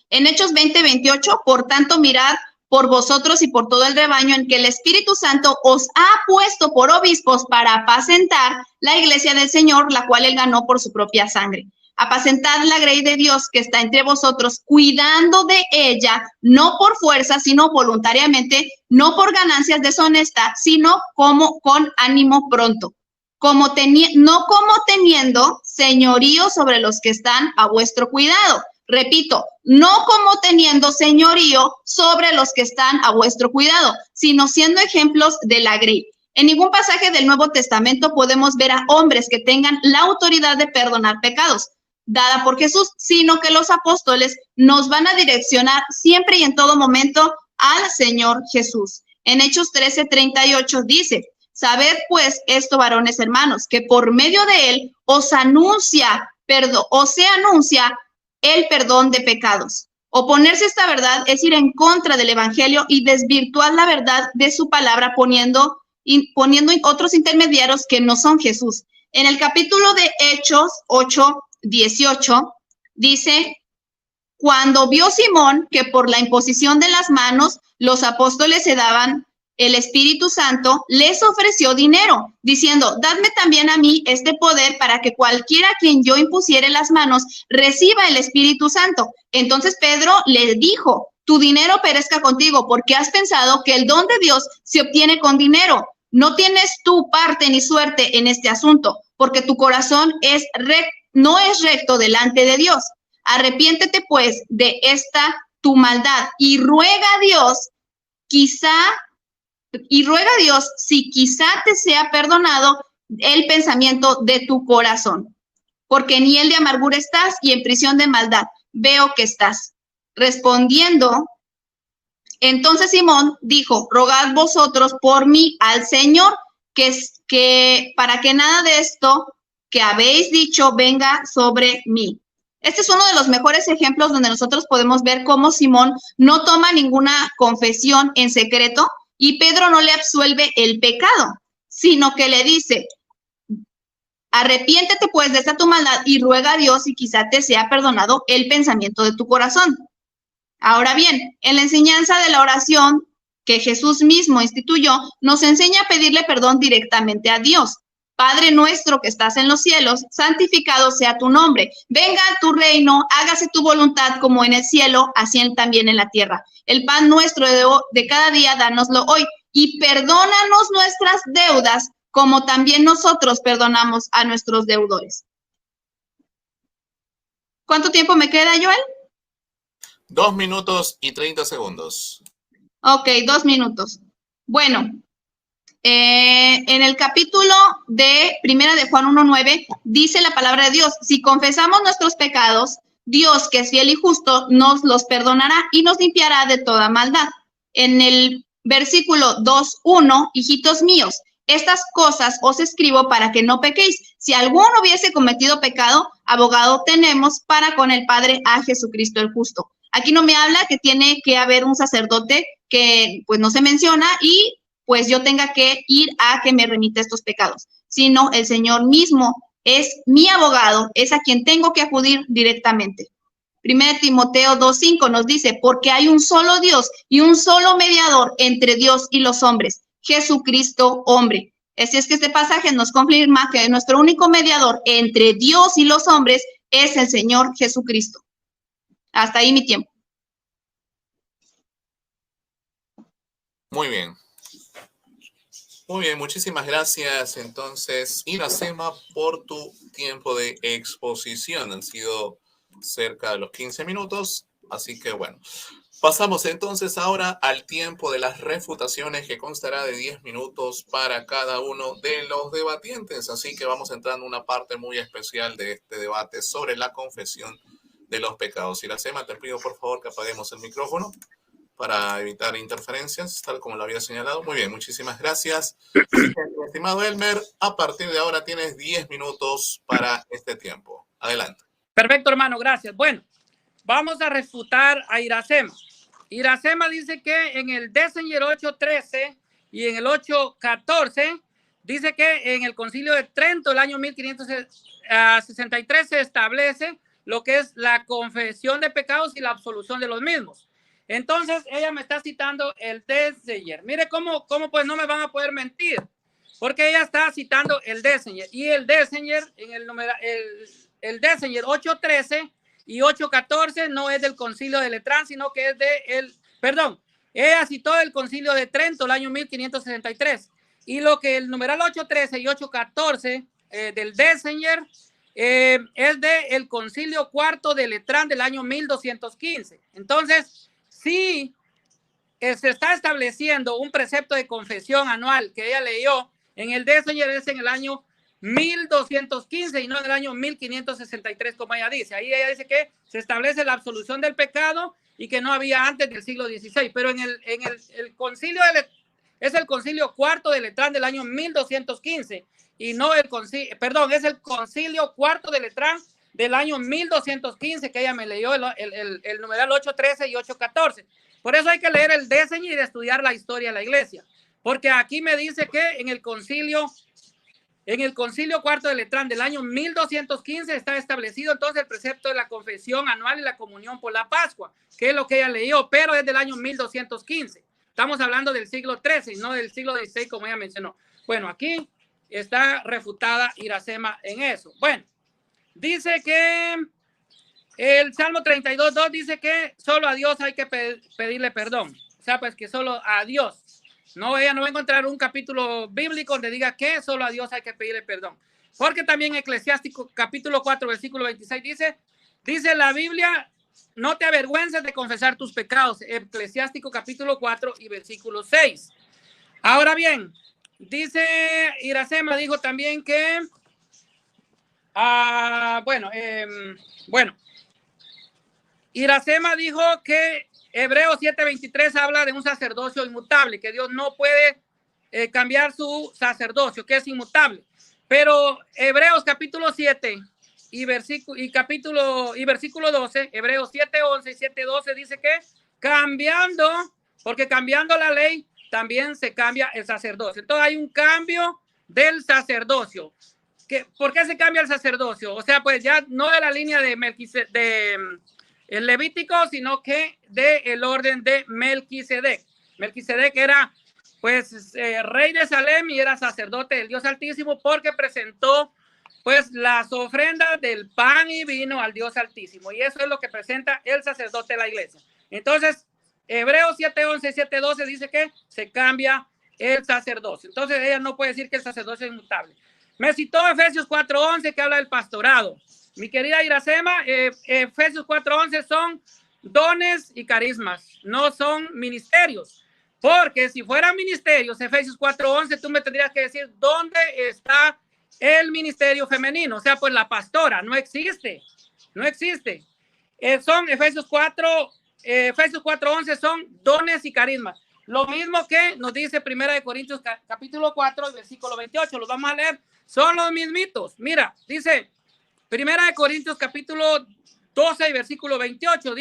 En Hechos 20:28, por tanto, mirad por vosotros y por todo el rebaño en que el Espíritu Santo os ha puesto por obispos para apacentar la iglesia del Señor, la cual Él ganó por su propia sangre. Apacentad la grey de Dios que está entre vosotros, cuidando de ella, no por fuerza, sino voluntariamente, no por ganancias deshonestas, sino como con ánimo pronto, no como teniendo señorío sobre los que están a vuestro cuidado. Repito, no como teniendo señorío sobre los que están a vuestro cuidado, sino siendo ejemplos de la grey. En ningún pasaje del Nuevo Testamento podemos ver a hombres que tengan la autoridad de perdonar pecados, dada por Jesús, sino que los apóstoles nos van a direccionar siempre y en todo momento al Señor Jesús. En Hechos 13:38 dice, sabed pues esto, varones hermanos, que por medio de Él se anuncia el perdón de pecados. Oponerse a esta verdad es ir en contra del evangelio y desvirtuar la verdad de su palabra poniendo otros intermediarios que no son Jesús. En el capítulo de Hechos 8:18 dice, cuando vio Simón que por la imposición de las manos los apóstoles se daban el Espíritu Santo les ofreció dinero, diciendo, dadme también a mí este poder para que cualquiera a quien yo impusiere las manos reciba el Espíritu Santo. Entonces Pedro le dijo, tu dinero perezca contigo, porque has pensado que el don de Dios se obtiene con dinero. No tienes tú parte ni suerte en este asunto, porque tu corazón no es recto delante de Dios. Arrepiéntete pues de esta tu maldad y ruega a Dios si quizá te sea perdonado el pensamiento de tu corazón, porque en hiel de amargura estás y en prisión de maldad veo que estás. Respondiendo, entonces Simón dijo, rogad vosotros por mí al Señor, que para que nada de esto que habéis dicho venga sobre mí. Este es uno de los mejores ejemplos donde nosotros podemos ver cómo Simón no toma ninguna confesión en secreto y Pedro no le absuelve el pecado, sino que le dice, arrepiéntete pues de esta tu maldad y ruega a Dios y quizá te sea perdonado el pensamiento de tu corazón. Ahora bien, en la enseñanza de la oración que Jesús mismo instituyó, nos enseña a pedirle perdón directamente a Dios. Padre nuestro que estás en los cielos, santificado sea tu nombre. Venga a tu reino, hágase tu voluntad como en el cielo, así también en la tierra. El pan nuestro de cada día, dánoslo hoy. Y perdónanos nuestras deudas, como también nosotros perdonamos a nuestros deudores. ¿Cuánto tiempo me queda, Joel? 2 minutos y 30 segundos. Ok, 2 minutos. Bueno, en el capítulo de Primera de Juan 1:9 dice la palabra de Dios, si confesamos nuestros pecados, Dios, que es fiel y justo, nos los perdonará y nos limpiará de toda maldad. En el versículo 2:1, hijitos míos, estas cosas os escribo para que no pequéis. Si alguno hubiese cometido pecado, abogado tenemos para con el Padre a Jesucristo el justo. Aquí no me habla que tiene que haber un sacerdote que pues no se menciona y pues yo tenga que ir a que me remita estos pecados, sino el Señor mismo es mi abogado, es a quien tengo que acudir directamente. 1 Timoteo 2:5 nos dice, porque hay un solo Dios y un solo mediador entre Dios y los hombres, Jesucristo hombre. Así es que este pasaje nos confirma que nuestro único mediador entre Dios y los hombres es el Señor Jesucristo. Hasta ahí mi tiempo. Muy bien. Muy bien, muchísimas gracias entonces, Iracema, por tu tiempo de exposición. Han sido cerca de los 15 minutos, así que bueno. Pasamos entonces ahora al tiempo de las refutaciones, que constará de 10 minutos para cada uno de los debatientes. Así que vamos entrando en una parte muy especial de este debate sobre la confesión de los pecados. Iracema, te pido por favor que apaguemos el micrófono para evitar interferencias, tal como lo había señalado. Muy bien, muchísimas gracias. Estimado Elmer, a partir de ahora tienes 10 minutos para este tiempo. Adelante. Perfecto, hermano, gracias. Bueno, vamos a refutar a Iracema. Iracema dice que en el Desenger 8:13 y en el 8:14 dice que en el Concilio de Trento, el año 1563, se establece lo que es la confesión de pecados y la absolución de los mismos. Entonces, ella me está citando el Desenger. Mire cómo pues no me van a poder mentir, porque ella está citando el Desenger. Y el Desenger, en el Desenger 8:13 y 8:14 no es del Concilio de Letrán, sino que es ella citó el Concilio de Trento, el año 1563. Y lo que el numeral 8:13 y 8:14 del Desenger es del Concilio Cuarto de Letrán del año 1215. Entonces, sí, se está estableciendo un precepto de confesión anual que ella leyó en el Desenger es en el año 1215 y no en el año 1563, como ella dice. Ahí ella dice que se establece la absolución del pecado y que no había antes del siglo XVI, pero en el concilio es el Concilio Cuarto de Letrán del año 1215 y no es el Concilio Cuarto de Letrán del año 1215 que ella me leyó el numeral 8:13 y 8:14. Por eso hay que leer el Desenger y estudiar la historia de la iglesia, porque aquí me dice que en el concilio Cuarto de Letrán del año 1215 está establecido entonces el precepto de la confesión anual y la comunión por la Pascua, que es lo que ella leyó, pero es del año 1215. Estamos hablando del siglo XIII, no del siglo XVI, como ella mencionó. Bueno, aquí está refutada Iracema en eso. Bueno, dice que el Salmo 32:2 dice que solo a Dios hay que pedirle perdón. O sea, pues que solo a Dios. No, ella no va a encontrar un capítulo bíblico donde diga que solo a Dios hay que pedirle perdón. Porque también Eclesiástico capítulo 4, versículo 26 dice la Biblia, no te avergüences de confesar tus pecados. Eclesiástico capítulo 4 y versículo 6. Ahora bien, dice Iracema, dijo también que, Iracema dijo que Hebreos 7:23 habla de un sacerdocio inmutable, que Dios no puede cambiar su sacerdocio, que es inmutable. Pero Hebreos capítulo 7 y versículo 12, Hebreos 7:11 y 7:12 dice que porque cambiando la ley también se cambia el sacerdocio. Entonces hay un cambio del sacerdocio. ¿Por qué se cambia el sacerdocio? O sea, pues ya no de la línea de el Levítico, sino que del orden de Melquisedec. Melquisedec era pues rey de Salem y era sacerdote del Dios Altísimo porque presentó pues las ofrendas del pan y vino al Dios Altísimo, y eso es lo que presenta el sacerdote de la iglesia. Entonces Hebreos 7:11 y 7:12 dice que se cambia el sacerdocio. Entonces ella no puede decir que el sacerdocio es inmutable. Me citó Efesios 4:11 que habla del pastorado. Mi querida Iracema, Efesios 4:11 son dones y carismas, no son ministerios. Porque si fueran ministerios, Efesios 4:11, tú me tendrías que decir dónde está el ministerio femenino. O sea, pues la pastora no existe. No existe. Son Efesios 4:11 son dones y carismas. Lo mismo que nos dice Primera de Corintios capítulo 4, versículo 28. Los vamos a leer. Son los mismitos. Mira, dice Primera de Corintios capítulo 12 y versículo 28.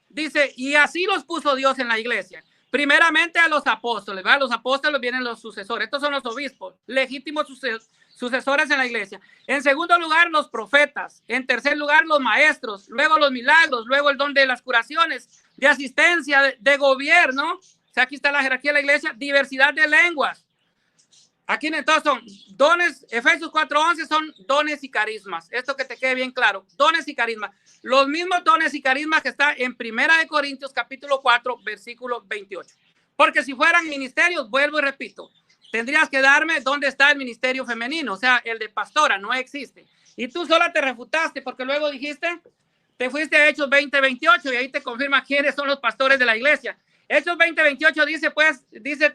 Dice, y así los puso Dios en la iglesia. Primeramente a los apóstoles, ¿verdad? Los apóstoles vienen los sucesores. Estos son los obispos, legítimos sucesores en la iglesia. En segundo lugar, los profetas. En tercer lugar, los maestros. Luego los milagros. Luego el don de las curaciones, de asistencia, de gobierno. O sea, aquí está la jerarquía de la iglesia. Diversidad de lenguas. Aquí entonces son dones, Efesios 4:11 son dones y carismas. Esto que te quede bien claro, dones y carismas. Los mismos dones y carismas que está en Primera de Corintios capítulo 4, versículo 28. Porque si fueran ministerios, vuelvo y repito, tendrías que darme dónde está el ministerio femenino, o sea, el de pastora, no existe. Y tú sola te refutaste porque luego dijiste, te fuiste a Hechos 20:28 y ahí te confirma quiénes son los pastores de la iglesia. Hechos 20:28 dice,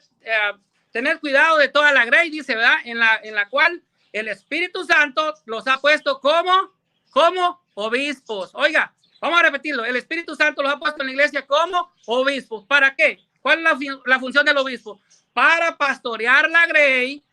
tener cuidado de toda la grey, dice, ¿verdad? En la cual el Espíritu Santo los ha puesto como obispos. Oiga, vamos a repetirlo. El Espíritu Santo los ha puesto en la iglesia como obispos. ¿Para qué? ¿Cuál es la función del obispo? Para pastorear la grey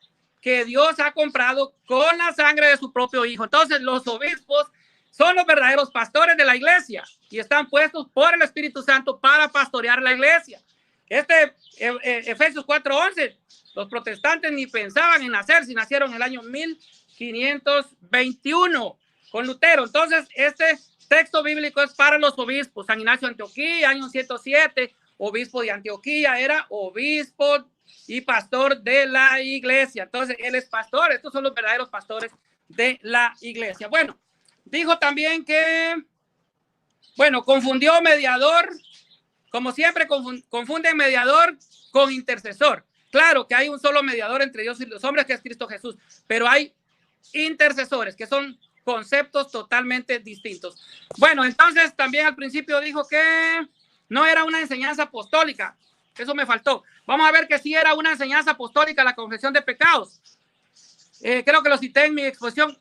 que Dios ha comprado con la sangre de su propio Hijo. Entonces, los obispos son los verdaderos pastores de la iglesia y están puestos por el Espíritu Santo para pastorear la iglesia. Efesios 4:11, los protestantes ni pensaban en nacer, si nacieron en el año 1521 con Lutero. Entonces, este texto bíblico es para los obispos. San Ignacio de Antioquía, año 107, obispo de Antioquía, era obispo y pastor de la iglesia. Entonces, él es pastor. Estos son los verdaderos pastores de la iglesia. Bueno, dijo también que, confundió mediador. Como siempre, confunden mediador con intercesor. Claro que hay un solo mediador entre Dios y los hombres, que es Cristo Jesús, pero hay intercesores, que son conceptos totalmente distintos. Bueno, entonces también al principio dijo que no era una enseñanza apostólica. Eso me faltó. Vamos a ver que sí era una enseñanza apostólica la confesión de pecados. Creo que lo cité en mi exposición.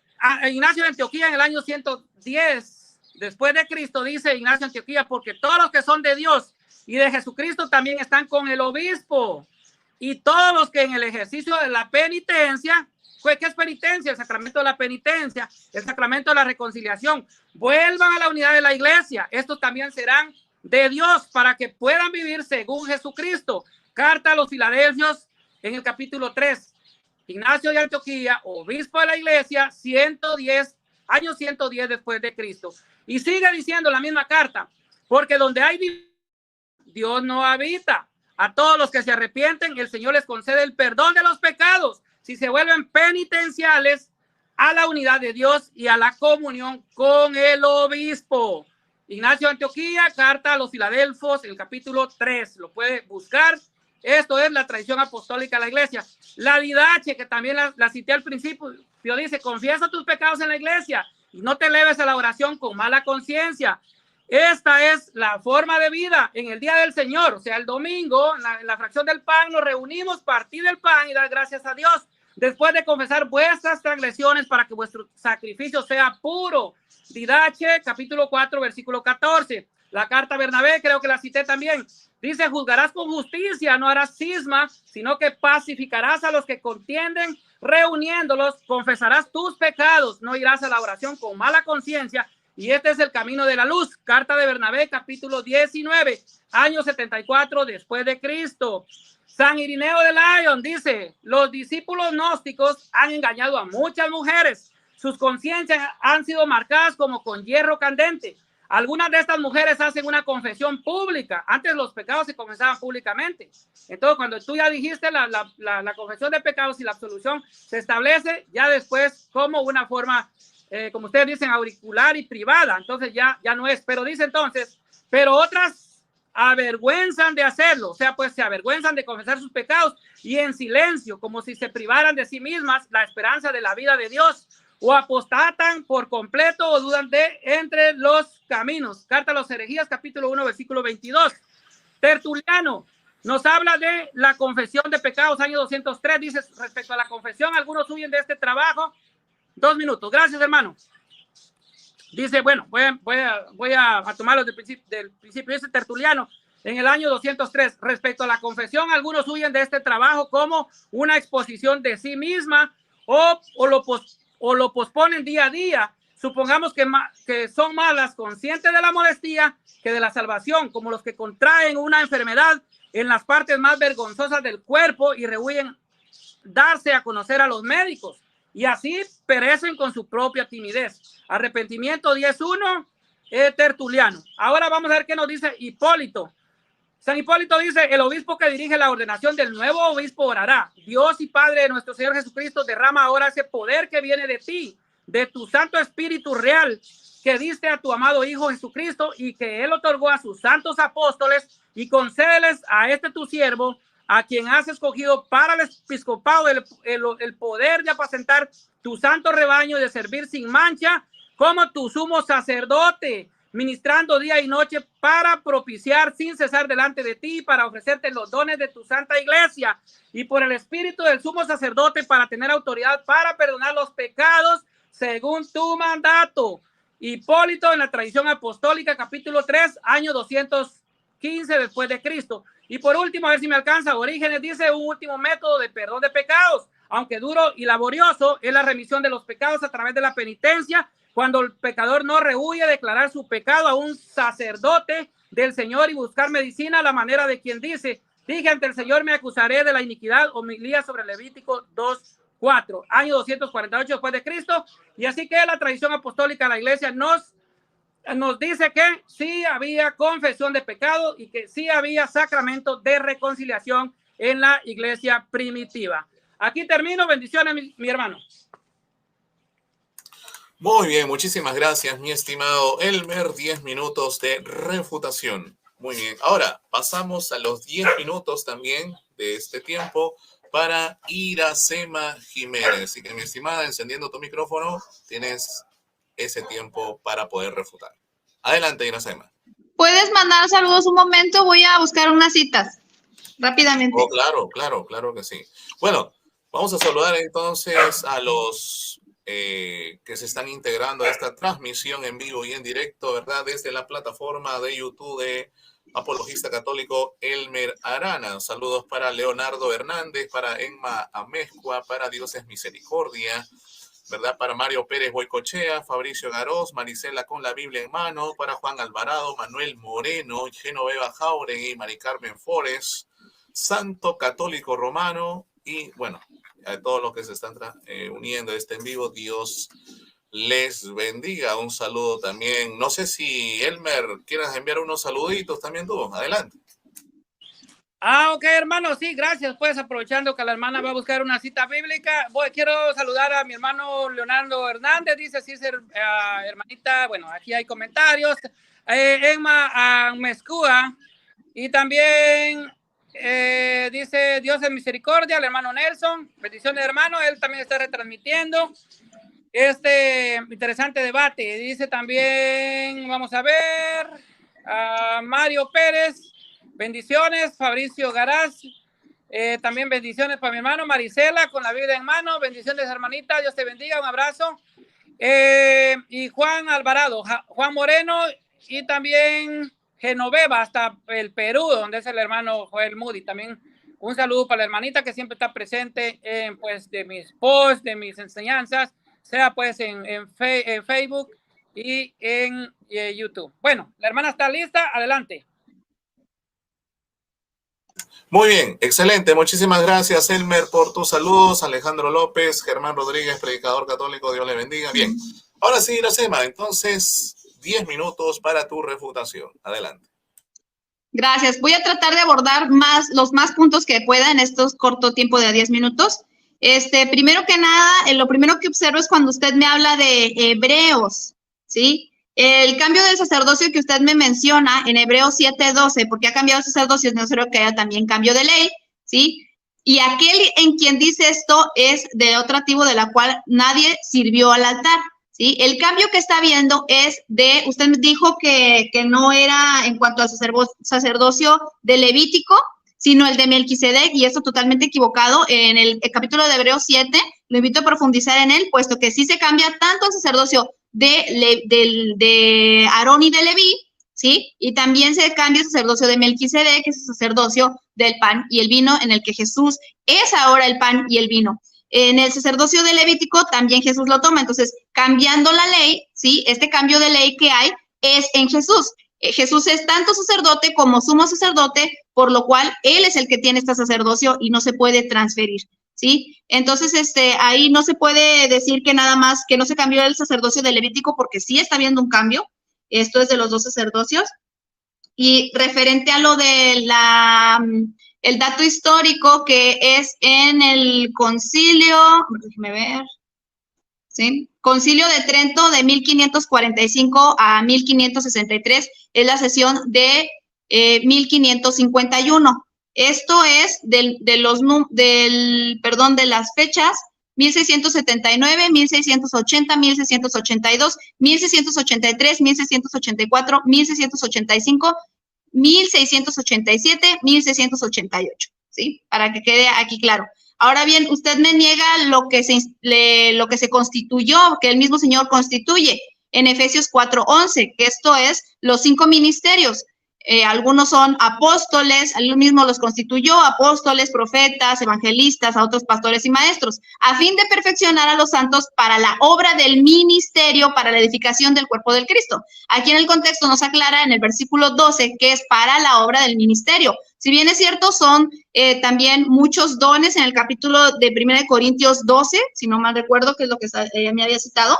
Ignacio de Antioquía en el año 110 después de Cristo, dice Ignacio de Antioquía, porque todos los que son de Dios y de Jesucristo también están con el obispo, y todos los que en el ejercicio de la penitencia, ¿qué es penitencia? El sacramento de la penitencia, el sacramento de la reconciliación, vuelvan a la unidad de la iglesia. Estos también serán de Dios para que puedan vivir según Jesucristo. Carta a los Filadelfios en el capítulo 3. Ignacio de Antioquía, obispo de la iglesia, año 110 después de Cristo. Y sigue diciendo la misma carta, porque donde hay Dios no habita. A todos los que se arrepienten, el Señor les concede el perdón de los pecados si se vuelven penitenciales a la unidad de Dios y a la comunión con el obispo. Ignacio de Antioquía, carta a los Filadelfos, el capítulo 3, lo puede buscar. Esto es la tradición apostólica de la iglesia. La Didache, que también la cité al principio, dice, confiesa tus pecados en la iglesia y no te eleves a la oración con mala conciencia. Esta es la forma de vida en el día del Señor, o sea, el domingo, en la fracción del pan, nos reunimos, partir el pan y dar gracias a Dios, después de confesar vuestras transgresiones para que vuestro sacrificio sea puro. Didache, capítulo 4, versículo 14. La carta a Bernabé, creo que la cité también. Dice, juzgarás con justicia, no harás cisma, sino que pacificarás a los que contienden, reuniéndolos, confesarás tus pecados, no irás a la oración con mala conciencia, y este es el camino de la luz. Carta de Bernabé, capítulo 19, año 74 después de Cristo. San Irineo de Lyon dice, los discípulos gnósticos han engañado a muchas mujeres. Sus conciencias han sido marcadas como con hierro candente. Algunas de estas mujeres hacen una confesión pública. Antes los pecados se confesaban públicamente. Entonces, cuando tú ya dijiste la confesión de pecados y la absolución se establece ya después como una forma, como ustedes dicen, auricular y privada. Entonces ya no es. Pero dice entonces, pero otras avergüenzan de hacerlo. O sea, pues se avergüenzan de confesar sus pecados y en silencio, como si se privaran de sí mismas la esperanza de la vida de Dios. O apostatan por completo o dudan de entre los caminos. Carta a los herejías, capítulo 1, versículo 22. Tertuliano nos habla de la confesión de pecados, año 203. Dice, respecto a la confesión, algunos huyen de este trabajo. 2 minutos. Gracias, hermano. Dice, bueno, voy a tomarlo del principio. Dice Tertuliano, en el año 203, respecto a la confesión, algunos huyen de este trabajo como una exposición de sí misma o lo posponen día a día. Supongamos que son malas, conscientes de la modestia que de la salvación, como los que contraen una enfermedad en las partes más vergonzosas del cuerpo y rehuyen darse a conocer a los médicos, y así perecen con su propia timidez. Arrepentimiento 10.1, Tertuliano. Ahora vamos a ver qué nos dice Hipólito. San Hipólito dice, el obispo que dirige la ordenación del nuevo obispo orará. Dios y Padre de nuestro Señor Jesucristo, derrama ahora ese poder que viene de ti, de tu Santo Espíritu real, que diste a tu amado Hijo Jesucristo y que Él otorgó a sus santos apóstoles, y concédeles a este tu siervo, a quien has escogido para el episcopado, el poder de apacentar tu santo rebaño, de servir sin mancha como tu sumo sacerdote, ministrando día y noche para propiciar sin cesar delante de ti, para ofrecerte los dones de tu santa iglesia, y por el espíritu del sumo sacerdote para tener autoridad para perdonar los pecados según tu mandato. Hipólito en la tradición apostólica, capítulo 3, año 215 después de Cristo. Y por último, a ver si me alcanza, Orígenes dice, un último método de perdón de pecados, aunque duro y laborioso, es la remisión de los pecados a través de la penitencia, cuando el pecador no rehúye declarar su pecado a un sacerdote del Señor y buscar medicina a la manera de quien dice, dije ante el Señor me acusaré de la iniquidad, homilía sobre Levítico 2:4, año 248 después de Cristo. Y así que la tradición apostólica de la iglesia nos dice que sí había confesión de pecado y que sí había sacramento de reconciliación en la iglesia primitiva. Aquí termino. Bendiciones, mi hermano. Muy bien, muchísimas gracias, mi estimado Elmer. 10 minutos de refutación. Muy bien. Ahora pasamos a los 10 minutos también de este tiempo para Iracema Jiménez. Así que, mi estimada, encendiendo tu micrófono, tienes ese tiempo para poder refutar. Adelante, Iracema. ¿Puedes mandar saludos un momento? Voy a buscar unas citas rápidamente. Oh, claro que sí. Bueno, vamos a saludar entonces a los que se están integrando a esta transmisión en vivo y en directo, ¿verdad? Desde la plataforma de YouTube de Apologista Católico Elmer Arana. Saludos para Leonardo Hernández, para Emma Amezcua, para Dios es Misericordia, ¿verdad? Para Mario Pérez Boicochea, Fabricio Garós, Marisela con la Biblia en mano, para Juan Alvarado, Manuel Moreno, Genoveva Jauregui, Mari Carmen Flores, Santo Católico Romano, y bueno, a todos los que se están uniendo a este en vivo, Dios les bendiga. Un saludo también. No sé si Elmer quieras enviar unos saluditos también tú. Adelante. Ok, hermano, sí, gracias. Pues aprovechando que la hermana va a buscar una cita bíblica, quiero saludar a mi hermano Leonardo Hernández, dice sí, hermanita, bueno, aquí hay comentarios. Emma Mezcúa, y también dice Dios es misericordia, el hermano Nelson, bendiciones hermano, él también está retransmitiendo este interesante debate. Dice también, vamos a ver, Mario Pérez, bendiciones. Fabricio Garaz, también bendiciones para mi hermano. Marisela, con la Biblia en mano, bendiciones hermanita, Dios te bendiga, un abrazo. Y Juan Alvarado, Juan Moreno, y también Genoveva, hasta el Perú, donde es el hermano Joel Moody. También un saludo para la hermanita que siempre está presente en, pues, de mis posts, de mis enseñanzas, sea pues en Facebook y en YouTube. Bueno, la hermana está lista, adelante. Muy bien, excelente. Muchísimas gracias, Elmer, por tus saludos. Alejandro López, Germán Rodríguez, predicador católico, Dios le bendiga. Bien, ahora sí, Iracema, entonces 10 minutos para tu refutación. Adelante. Gracias. Voy a tratar de abordar los más puntos que pueda en estos corto tiempo de 10 minutos. Primero que nada, lo primero que observo es cuando usted me habla de Hebreos, ¿sí? El cambio del sacerdocio que usted me menciona en Hebreos 7:12, porque ha cambiado el sacerdocio, no creo que haya también cambio de ley, ¿sí? Y aquel en quien dice esto es de otra tribu de la cual nadie sirvió al altar, ¿sí? El cambio que está viendo es usted me dijo que no era en cuanto al sacerdocio de Levítico, sino el de Melquisedec, y eso totalmente equivocado. En el capítulo de Hebreos 7, lo invito a profundizar en él, puesto que sí se cambia tanto el sacerdocio de Aarón y de Leví, ¿sí? Y también se cambia el sacerdocio de Melquisedec, que es el sacerdocio del pan y el vino, en el que Jesús es ahora el pan y el vino. En el sacerdocio de Levítico también Jesús lo toma. Entonces, cambiando la ley, ¿sí? Este cambio de ley que hay es en Jesús. Jesús es tanto sacerdote como sumo sacerdote, por lo cual Él es el que tiene este sacerdocio y no se puede transferir, ¿sí? Entonces, ahí no se puede decir que nada más, que no se cambió el sacerdocio de Levítico, porque sí está habiendo un cambio. Esto es de los dos sacerdocios. Y referente a lo de el dato histórico que es en el concilio, déjeme ver, ¿sí? Concilio de Trento de 1545 a 1563, es la sesión de 1551. Esto es de las fechas 1679, 1680, 1682, 1683, 1684, 1685, 1687, 1688, ¿sí? Para que quede aquí claro. Ahora bien, usted me niega lo que se constituyó, que el mismo Señor constituye en Efesios 4:11, que esto es los 5 ministerios. Algunos son apóstoles, él mismo los constituyó, apóstoles, profetas, evangelistas, a otros pastores y maestros, a fin de perfeccionar a los santos para la obra del ministerio, para la edificación del cuerpo del Cristo. Aquí en el contexto nos aclara en el versículo 12 que es para la obra del ministerio. Si bien es cierto, son también muchos dones en el capítulo de 1 Corintios 12, si no mal recuerdo, que es lo que me había citado.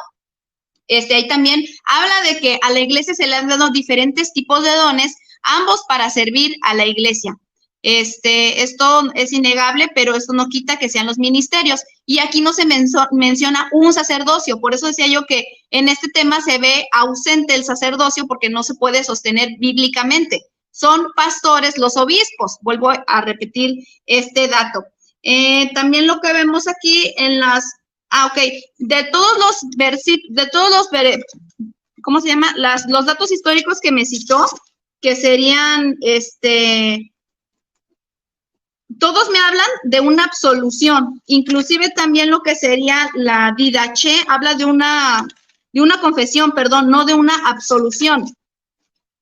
Ahí también habla de que a la iglesia se le han dado diferentes tipos de dones, ambos para servir a la iglesia. Esto es innegable, pero esto no quita que sean los ministerios. Y aquí no se menciona un sacerdocio. Por eso decía yo que en este tema se ve ausente el sacerdocio porque no se puede sostener bíblicamente. Son pastores los obispos. Vuelvo a repetir este dato. También lo que vemos aquí en las... ok. De todos los ¿cómo se llama? Los datos históricos que me citó, que serían, todos me hablan de una absolución, inclusive también lo que sería la didache, habla de una confesión, perdón, no de una absolución.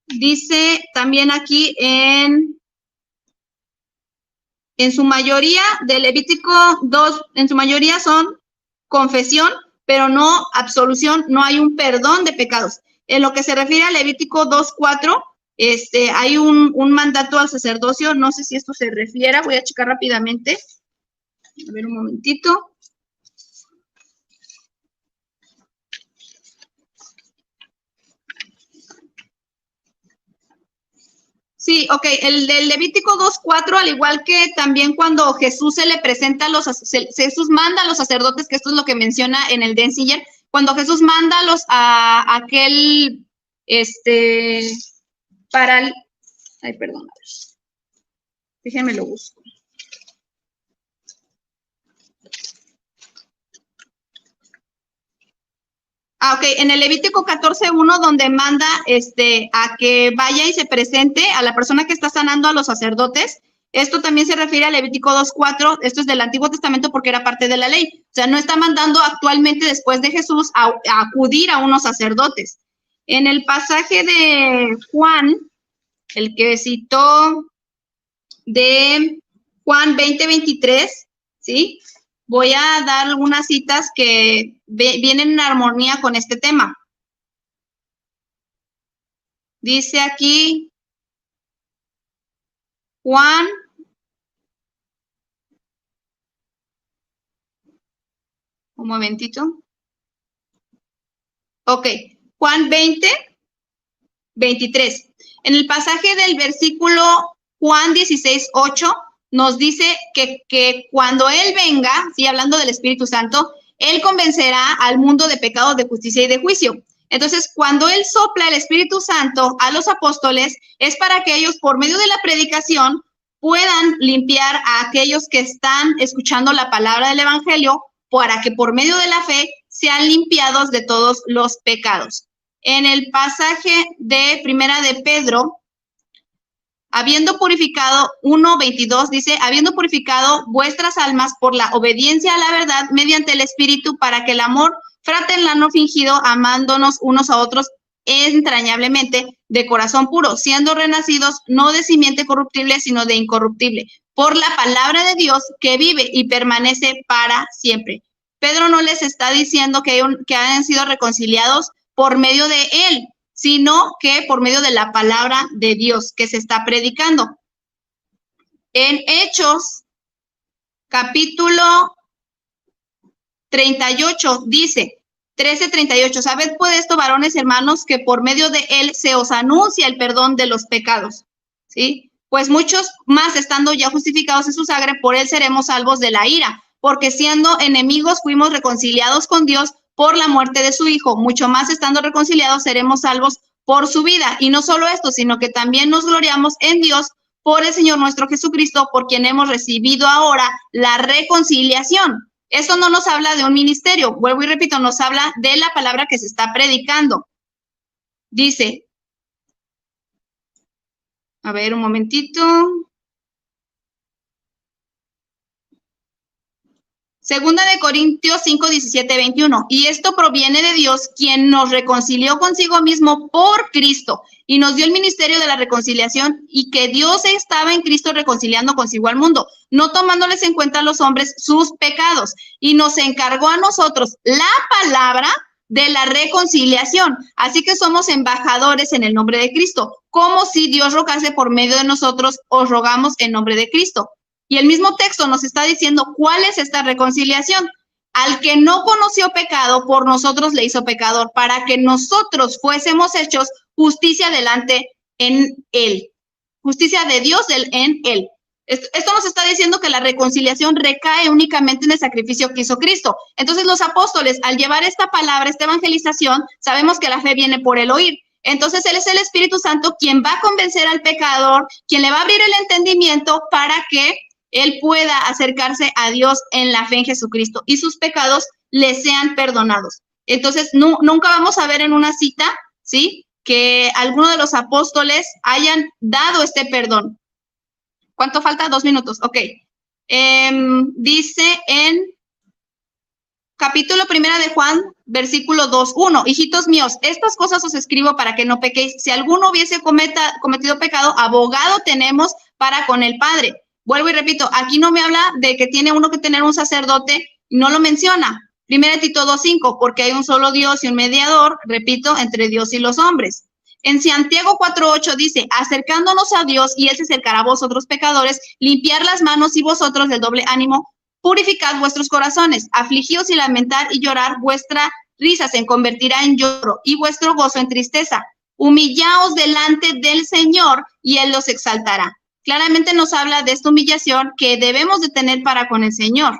Dice también aquí en su mayoría de Levítico 2, en su mayoría son confesión, pero no absolución, no hay un perdón de pecados. En lo que se refiere a Levítico 2:4, hay un mandato al sacerdocio, no sé si esto se refiera, voy a checar rápidamente. A ver un momentito. Sí, ok, el del Levítico 2:4, al igual que también cuando Jesús se le presenta Jesús manda a los sacerdotes, que esto es lo que menciona en el Denzinger, cuando Jesús manda a aquel, ay, perdón, déjenme lo busco. Ok, en el Levítico 14:1, donde manda a que vaya y se presente a la persona que está sanando a los sacerdotes. Esto también se refiere a Levítico 2:4, esto es del Antiguo Testamento porque era parte de la ley. O sea, no está mandando actualmente después de Jesús a acudir a unos sacerdotes. En el pasaje de Juan, el que citó de Juan 20:23, ¿sí? Voy a dar algunas citas que vienen en armonía con este tema. Dice aquí Juan, un momentito. Ok, Juan 20:23. En el pasaje del versículo Juan 16:8, nos dice que cuando Él venga, sí, hablando del Espíritu Santo, Él convencerá al mundo de pecado, de justicia y de juicio. Entonces, cuando Él sopla el Espíritu Santo a los apóstoles, es para que ellos, por medio de la predicación, puedan limpiar a aquellos que están escuchando la palabra del Evangelio, para que por medio de la fe sean limpiados de todos los pecados. En el pasaje de Primera de Pedro, habiendo purificado, 1:22, dice, habiendo purificado vuestras almas por la obediencia a la verdad mediante el Espíritu, para que el amor fraternal no fingido, amándonos unos a otros entrañablemente, de corazón puro, siendo renacidos no de simiente corruptible, sino de incorruptible, por la palabra de Dios que vive y permanece para siempre. Pedro no les está diciendo que hayan sido reconciliados por medio de Él, sino que por medio de la palabra de Dios que se está predicando. En Hechos, capítulo 38, dice, 13:38, sabed pues esto, varones hermanos, que por medio de Él se os anuncia el perdón de los pecados, ¿sí? Pues muchos más, estando ya justificados en su sangre, por Él seremos salvos de la ira, porque siendo enemigos fuimos reconciliados con Dios por la muerte de su Hijo, mucho más estando reconciliados seremos salvos por su vida. Y no solo esto, sino que también nos gloriamos en Dios por el Señor nuestro Jesucristo, por quien hemos recibido ahora la reconciliación. Esto no nos habla de un ministerio, vuelvo y repito, nos habla de la palabra que se está predicando. Dice, a ver, un momentito. Segunda de Corintios 5:17-21. Y esto proviene de Dios, quien nos reconcilió consigo mismo por Cristo y nos dio el ministerio de la reconciliación, y que Dios estaba en Cristo reconciliando consigo al mundo, no tomándoles en cuenta a los hombres sus pecados, y nos encargó a nosotros la palabra de la reconciliación. Así que somos embajadores en el nombre de Cristo, como si Dios rogase por medio de nosotros, os rogamos en nombre de Cristo. Y el mismo texto nos está diciendo cuál es esta reconciliación. Al que no conoció pecado, por nosotros le hizo pecador, para que nosotros fuésemos hechos justicia delante en Él. Justicia de Dios en Él. Esto nos está diciendo que la reconciliación recae únicamente en el sacrificio que hizo Cristo. Entonces los apóstoles, al llevar esta palabra, esta evangelización, sabemos que la fe viene por el oír. Entonces Él es el Espíritu Santo quien va a convencer al pecador, quien le va a abrir el entendimiento para que Él pueda acercarse a Dios en la fe en Jesucristo y sus pecados le sean perdonados. Entonces, nunca vamos a ver en una cita, ¿sí?, que alguno de los apóstoles hayan dado este perdón. ¿Cuánto falta? 2 minutos. Ok. Dice en capítulo 1 de Juan, versículo 2:1. Hijitos míos, estas cosas os escribo para que no pequéis. Si alguno hubiese cometido pecado, abogado tenemos para con el Padre. Vuelvo y repito, aquí no me habla de que tiene uno que tener un sacerdote, no lo menciona. 1 Tito 2:5, porque hay un solo Dios y un mediador, repito, entre Dios y los hombres. En Santiago 4:8 dice, acercándonos a Dios y Él se acercará a vosotros pecadores, limpiar las manos y vosotros del doble ánimo, purificad vuestros corazones, afligíos y lamentar y llorar, vuestra risa se convertirá en lloro y vuestro gozo en tristeza. Humillaos delante del Señor y Él los exaltará. Claramente nos habla de esta humillación que debemos de tener para con el Señor.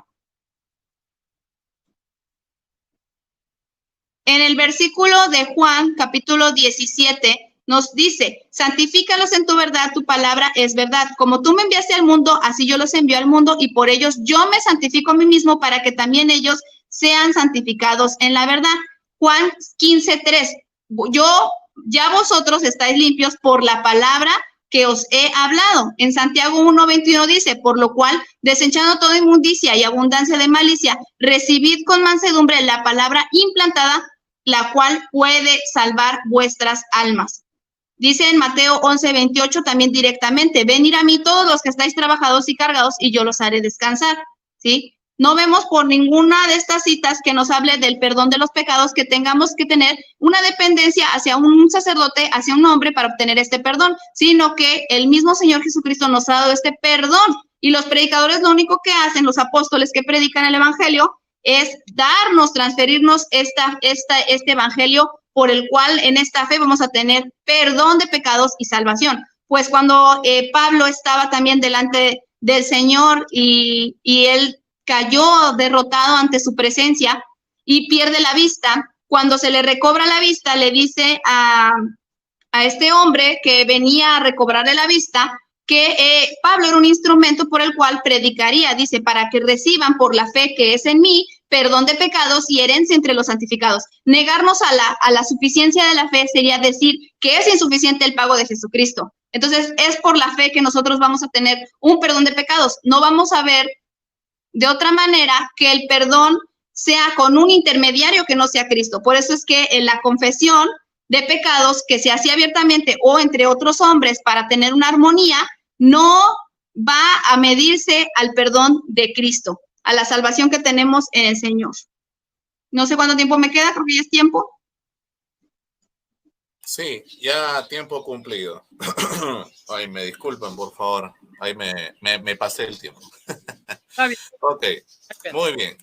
En el versículo de Juan, capítulo 17, nos dice, santifícalos en tu verdad, tu palabra es verdad. Como tú me enviaste al mundo, así yo los envío al mundo, y por ellos yo me santifico a mí mismo para que también ellos sean santificados en la verdad. Juan 15:3, ya vosotros estáis limpios por la palabra que os he hablado. En Santiago 1:21 dice, por lo cual, desechando toda inmundicia y abundancia de malicia, recibid con mansedumbre la palabra implantada, la cual puede salvar vuestras almas. Dice en Mateo 11:28 también directamente, venid a mí todos los que estáis trabajados y cargados y yo los haré descansar, ¿sí? No vemos por ninguna de estas citas que nos hable del perdón de los pecados que tengamos que tener una dependencia hacia un sacerdote, hacia un hombre para obtener este perdón, sino que el mismo Señor Jesucristo nos ha dado este perdón. Y los predicadores lo único que hacen, los apóstoles que predican el evangelio, es darnos, transferirnos este evangelio por el cual en esta fe vamos a tener perdón de pecados y salvación. Pues cuando Pablo estaba también delante del Señor y él cayó derrotado ante su presencia y pierde la vista, cuando se le recobra la vista, le dice a este hombre que venía a recobrarle la vista que Pablo era un instrumento por el cual predicaría, dice, para que reciban por la fe que es en mí, perdón de pecados y herencia entre los santificados. Negarnos a la suficiencia de la fe sería decir que es insuficiente el pago de Jesucristo. Entonces, es por la fe que nosotros vamos a tener un perdón de pecados. No vamos a ver de otra manera que el perdón sea con un intermediario que no sea Cristo. Por eso es que en la confesión de pecados que se hacía abiertamente o entre otros hombres para tener una armonía, no va a medirse al perdón de Cristo, a la salvación que tenemos en el Señor. No sé cuánto tiempo me queda, creo que ya es tiempo. Sí, ya tiempo cumplido. Ay, me disculpen, por favor. Ahí me pasé el tiempo. Está bien. Ok, muy bien.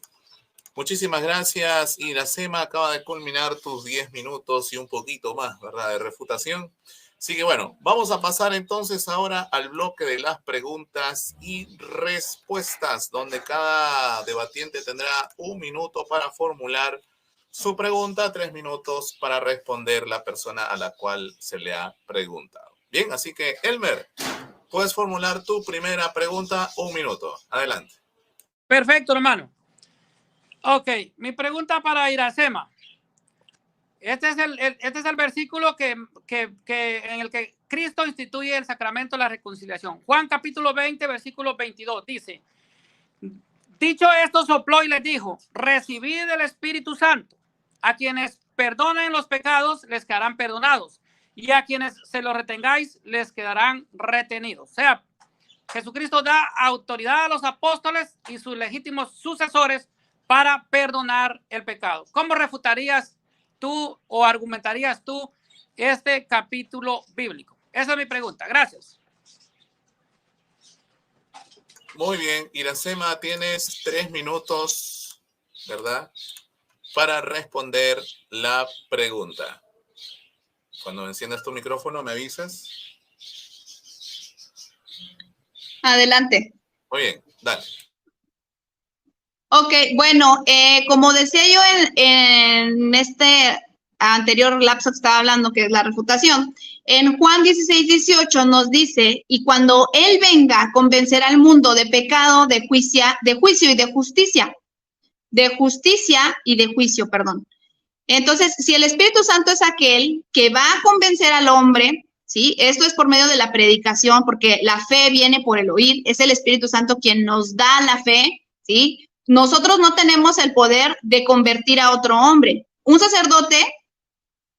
Muchísimas gracias. Iracema, acaba de culminar tus 10 minutos y un poquito más, ¿verdad?, de refutación. Así que bueno, vamos a pasar entonces ahora al bloque de las preguntas y respuestas, donde cada debatiente tendrá 1 minuto para formular su pregunta, 3 minutos para responder la persona a la cual se le ha preguntado. Bien, así que Elmer, puedes formular tu primera pregunta, 1 minuto. Adelante. Perfecto, hermano. Ok, mi pregunta para Iracema. Este es el versículo en el que Cristo instituye el sacramento de la reconciliación. Juan capítulo 20, versículo 22 dice, dicho esto, sopló y les dijo, recibid el Espíritu Santo. A quienes perdonen los pecados les quedarán perdonados y a quienes se los retengáis les quedarán retenidos. O sea, Jesucristo da autoridad a los apóstoles y sus legítimos sucesores para perdonar el pecado. ¿Cómo refutarías tú o argumentarías tú este capítulo bíblico? Esa es mi pregunta. Gracias. Muy bien. Iracema, tienes 3 minutos, ¿verdad?, para responder la pregunta. Cuando enciendas tu micrófono, ¿me avisas? Adelante. Muy bien, dale. Ok, bueno, como decía yo en este anterior lapso que estaba hablando, que es la refutación, en Juan 16:18 nos dice, y cuando Él venga, convencerá al mundo de pecado, de juicio y de justicia. De justicia y de juicio, perdón. Entonces, si el Espíritu Santo es aquel que va a convencer al hombre, ¿sí? Esto es por medio de la predicación, porque la fe viene por el oír, es el Espíritu Santo quien nos da la fe, ¿sí? Nosotros no tenemos el poder de convertir a otro hombre. Un sacerdote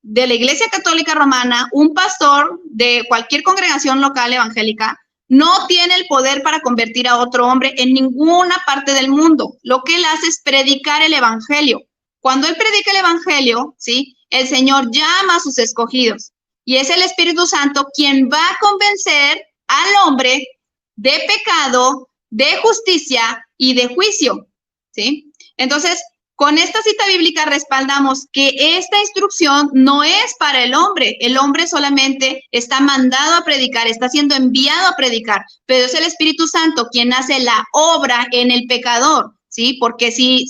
de la Iglesia Católica Romana, un pastor de cualquier congregación local evangélica, no tiene el poder para convertir a otro hombre en ninguna parte del mundo. Lo que él hace es predicar el evangelio. Cuando él predica el evangelio, ¿sí?, el Señor llama a sus escogidos y es el Espíritu Santo quien va a convencer al hombre de pecado, de justicia y de juicio, ¿sí? Entonces, Con esta cita bíblica respaldamos que esta instrucción no es para el hombre. El hombre solamente está mandado a predicar, está siendo enviado a predicar, pero es el Espíritu Santo quien hace la obra en el pecador, ¿sí? Porque si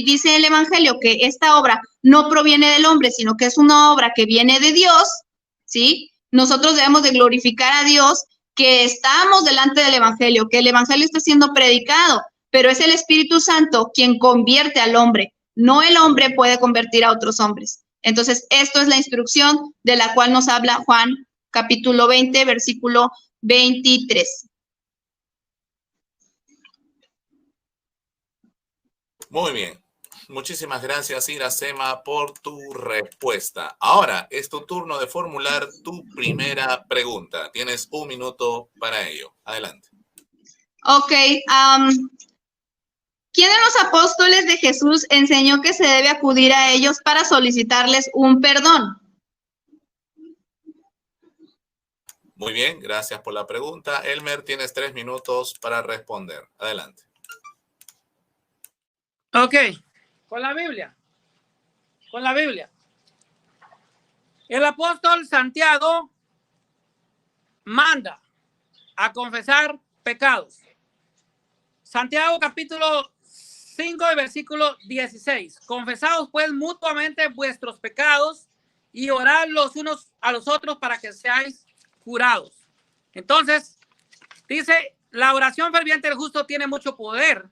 dice el Evangelio que esta obra no proviene del hombre, sino que es una obra que viene de Dios, ¿sí? Nosotros debemos de glorificar a Dios que estamos delante del Evangelio, que el Evangelio está siendo predicado, pero es el Espíritu Santo quien convierte al hombre. No el hombre puede convertir a otros hombres. Entonces, esto es la instrucción de la cual nos habla Juan, capítulo 20, versículo 23. Muy bien. Muchísimas gracias, Iracema, por tu respuesta. Ahora es tu turno de formular tu primera pregunta. Tienes 1 minuto para ello. Adelante. Ok. ¿Quién de los apóstoles de Jesús enseñó que se debe acudir a ellos para solicitarles un perdón? Muy bien, gracias por la pregunta. Elmer, tienes 3 minutos para responder. Adelante. Ok, con la Biblia. Con la Biblia. El apóstol Santiago manda a confesar pecados. Santiago capítulo 5 y versículo 16. Confesaos pues mutuamente vuestros pecados y orad los unos a los otros para que seáis curados. Entonces, dice, la oración ferviente del justo tiene mucho poder.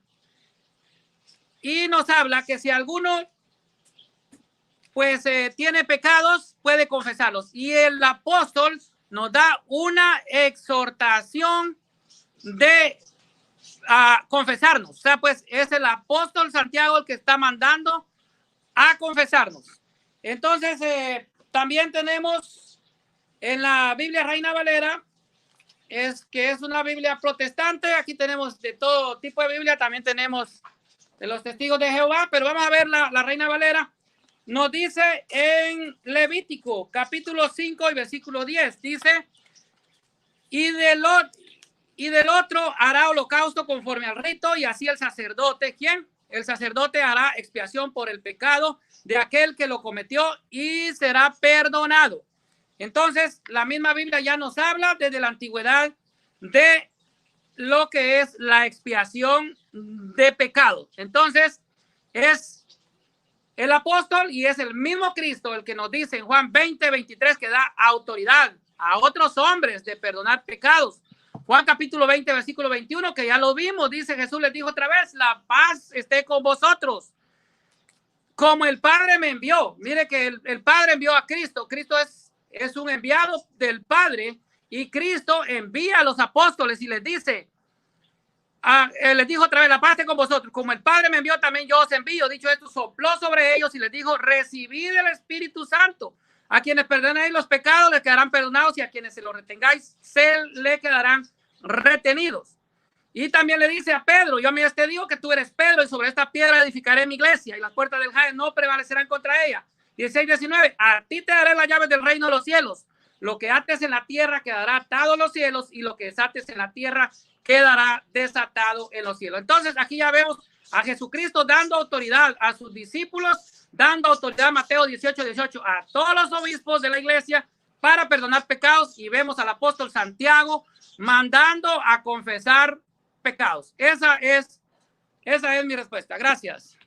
Y nos habla que si alguno pues tiene pecados, puede confesarlos. Y el apóstol nos da una exhortación de confesarnos. O sea, pues es el apóstol Santiago el que está mandando a confesarnos. Entonces, también tenemos en la Biblia Reina Valera, que es una Biblia protestante. Aquí tenemos de todo tipo de Biblia. También tenemos de los testigos de Jehová, pero vamos a ver la Reina Valera. Nos dice en Levítico capítulo 5 y versículo 10, dice, y del otro hará holocausto conforme al rito, y así el sacerdote, ¿quién? El sacerdote hará expiación por el pecado de aquel que lo cometió y será perdonado. Entonces, la misma Biblia ya nos habla desde la antigüedad de lo que es la expiación de pecado. Entonces, es el apóstol y es el mismo Cristo el que nos dice en Juan 20, 23 que da autoridad a otros hombres de perdonar pecados. Juan capítulo 20, versículo 21, que ya lo vimos, dice Jesús les dijo otra vez, la paz esté con vosotros. Como el Padre me envió. Mire que el Padre envió a Cristo. Cristo es un enviado del Padre y Cristo envía a los apóstoles y les dice, les dijo otra vez, la paz esté con vosotros. Como el Padre me envió, también yo os envío. Dicho esto, sopló sobre ellos y les dijo, recibid el Espíritu Santo. A quienes perdonéis los pecados les quedarán perdonados y a quienes se los retengáis se le quedarán retenidos. Y también le dice a Pedro, yo a mí te digo que tú eres Pedro y sobre esta piedra edificaré mi iglesia y las puertas del Hades no prevalecerán contra ella. 16, 19, a ti te daré las llaves del reino de los cielos. Lo que ates en la tierra quedará atado en los cielos y lo que desates en la tierra quedará desatado en los cielos. Entonces aquí ya vemos a Jesucristo dando autoridad a sus discípulos, dando autoridad, Mateo 18, 18, a todos los obispos de la iglesia para perdonar pecados, y vemos al apóstol Santiago mandando a confesar pecados. Esa es mi respuesta. Gracias.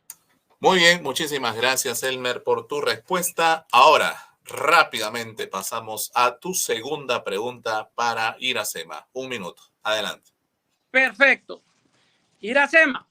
Muy bien, muchísimas gracias, Elmer, por tu respuesta. Ahora, rápidamente pasamos a tu segunda pregunta para Iracema. 1 minuto. Adelante. Perfecto. Iracema.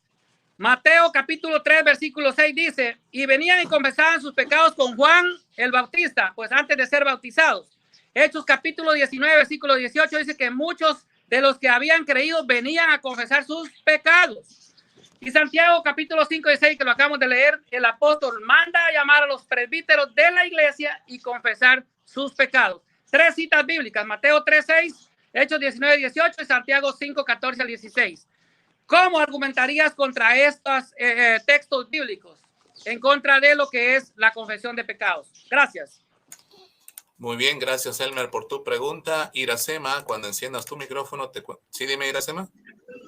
Mateo capítulo 3, versículo 6 dice, y venían y confesaban sus pecados con Juan el Bautista, pues antes de ser bautizados. Hechos capítulo 19, versículo 18 dice que muchos de los que habían creído venían a confesar sus pecados. Y Santiago capítulo 5 y 6, que lo acabamos de leer, el apóstol manda a llamar a los presbíteros de la iglesia y confesar sus pecados. 3 citas bíblicas, Mateo 3, 6, Hechos 19, 18 y Santiago 5, 14 al 16. ¿Cómo argumentarías contra estos textos bíblicos en contra de lo que es la confesión de pecados? Gracias. Muy bien, gracias, Elmer, por tu pregunta. Iracema, cuando enciendas tu micrófono, sí, dime, Iracema.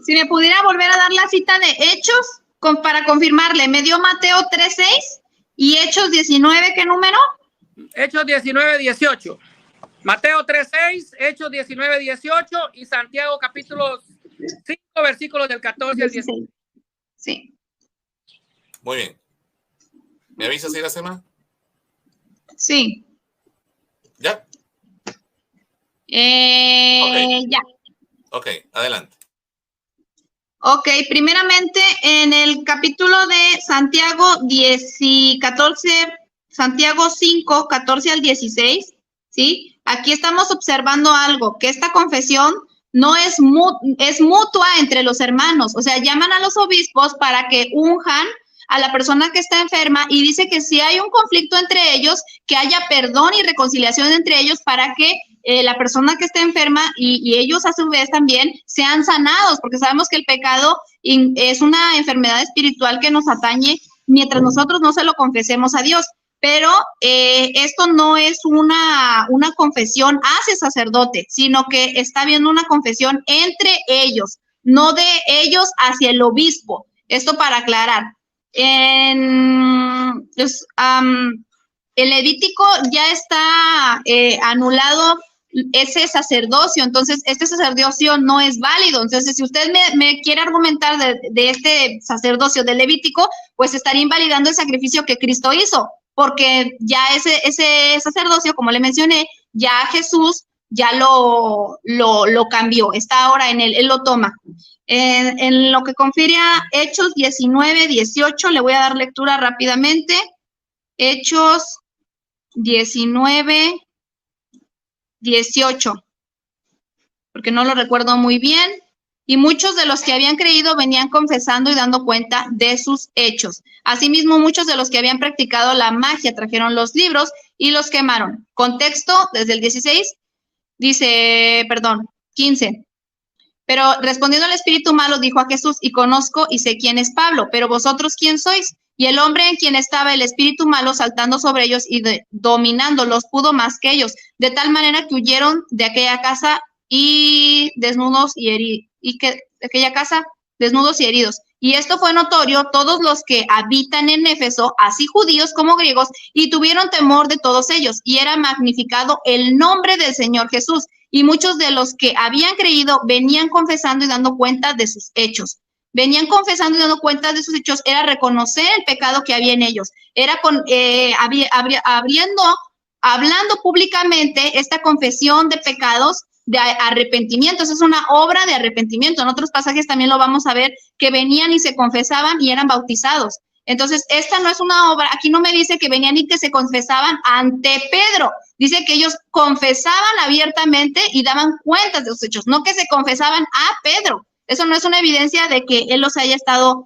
Si me pudiera volver a dar la cita de Hechos para confirmarle, me dio Mateo 3:6 y Hechos 19, ¿qué número? Hechos 19:18. Mateo 3:6, Hechos 19:18 y Santiago capítulo 5, versículos del 14 al 16. Sí. Muy bien. ¿Me avisas, Iracema? Sí. ¿Ya? Ya. Ok, adelante. Ok, primeramente en el capítulo de Santiago 5, 14 al 16, ¿sí? Aquí estamos observando algo, que esta confesión no es, es mutua entre los hermanos, o sea, llaman a los obispos para que unjan a la persona que está enferma y dice que si hay un conflicto entre ellos, que haya perdón y reconciliación entre ellos para que la persona que está enferma y ellos a su vez también sean sanados, porque sabemos que el pecado es una enfermedad espiritual que nos atañe mientras nosotros no se lo confesemos a Dios. Pero esto no es una confesión hacia el sacerdote, sino que está habiendo una confesión entre ellos, no de ellos hacia el obispo. Esto para aclarar. El Levítico ya está anulado ese sacerdocio, entonces este sacerdocio no es válido. Entonces, si usted me quiere argumentar de este sacerdocio del Levítico, pues estaría invalidando el sacrificio que Cristo hizo, porque ya ese sacerdocio, como le mencioné, ya Jesús ya lo cambió, está ahora en él lo toma. En lo que confiere a Hechos 19:18, le voy a dar lectura rápidamente. Hechos 19:18, porque no lo recuerdo muy bien. Y muchos de los que habían creído venían confesando y dando cuenta de sus hechos. Asimismo, muchos de los que habían practicado la magia trajeron los libros y los quemaron. Contexto, desde el 16, dice, 15. Pero respondiendo al espíritu malo, dijo a Jesús, y conozco y sé quién es Pablo, pero vosotros, ¿quién sois? Y el hombre en quien estaba el espíritu malo saltando sobre ellos y dominándolos pudo más que ellos, de tal manera que huyeron de aquella casa y desnudos y heridos. Y esto fue notorio todos los que habitan en Éfeso, así judíos como griegos, y tuvieron temor de todos ellos, y era magnificado el nombre del Señor Jesús. Y muchos de los que habían creído venían confesando y dando cuenta de sus hechos. Era reconocer el pecado que había en ellos. Era hablando públicamente esta confesión de pecados, de arrepentimiento. Eso es una obra de arrepentimiento. En otros pasajes también lo vamos a ver, que venían y se confesaban y eran bautizados. Entonces, esta no es una obra, aquí no me dice que venían y que se confesaban ante Pedro. Dice que ellos confesaban abiertamente y daban cuentas de sus hechos, no que se confesaban a Pedro. Eso no es una evidencia de que él los haya estado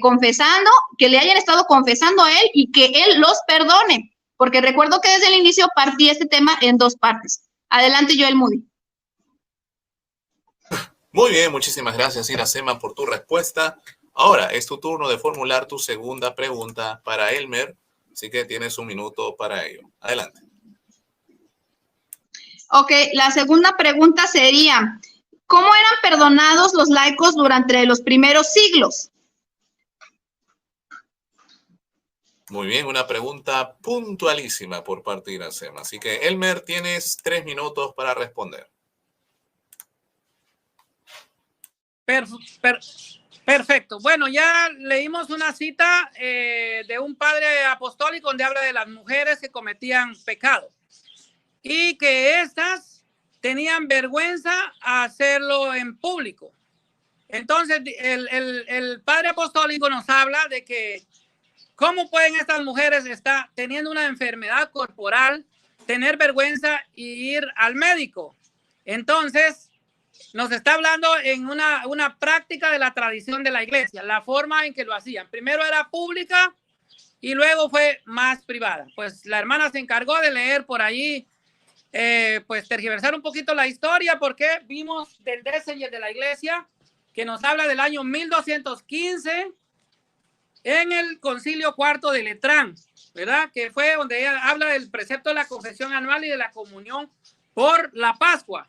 confesando, que le hayan estado confesando a él y que él los perdone. Porque recuerdo que desde el inicio partí este tema en dos partes. Adelante, Joel Moody. Muy bien, muchísimas gracias, Iracema, por tu respuesta. Ahora es tu turno de formular tu segunda pregunta para Elmer, así que tienes un minuto para ello. Adelante. Ok, la segunda pregunta sería, ¿cómo eran perdonados los laicos durante los primeros siglos? Muy bien, una pregunta puntualísima por parte de Iracema. Así que, Elmer, tienes 3 minutos para responder. Perfecto. Bueno, ya leímos una cita de un padre apostólico donde habla de las mujeres que cometían pecado y que éstas tenían vergüenza a hacerlo en público. Entonces, el padre apostólico nos habla de que cómo pueden estas mujeres estar teniendo una enfermedad corporal, tener vergüenza y ir al médico. Entonces, nos está hablando en una práctica de la tradición de la iglesia, la forma en que lo hacían. Primero era pública y luego fue más privada. Pues la hermana se encargó de leer por ahí, pues tergiversar un poquito la historia, porque vimos del Deseyer de la iglesia que nos habla del año 1215 en el Concilio Cuarto de Letrán, ¿verdad? Que fue donde ella habla del precepto de la confesión anual y de la comunión por la Pascua.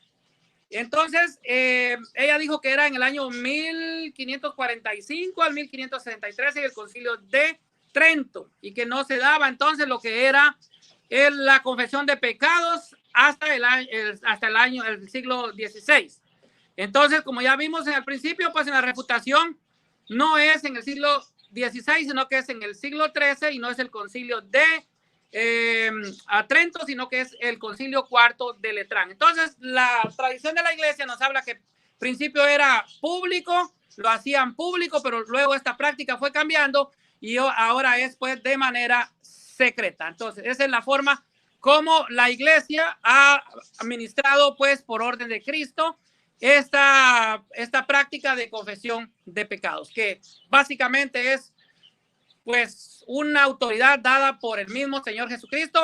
Entonces, ella dijo que era en el año 1545 al 1563 en el Concilio de Trento, y que no se daba entonces lo que era la confesión de pecados hasta el siglo XVI. Entonces, como ya vimos en el principio, pues en la refutación no es en el siglo XVI, sino que es en el siglo XIII, y no es el Concilio de Trento, sino que es el Concilio IV de Letrán. Entonces, la tradición de la iglesia nos habla que al principio era público, lo hacían público, pero luego esta práctica fue cambiando y ahora es pues de manera secreta. Entonces, esa es la forma como la iglesia ha administrado pues por orden de Cristo esta práctica de confesión de pecados, que básicamente es pues una autoridad dada por el mismo Señor Jesucristo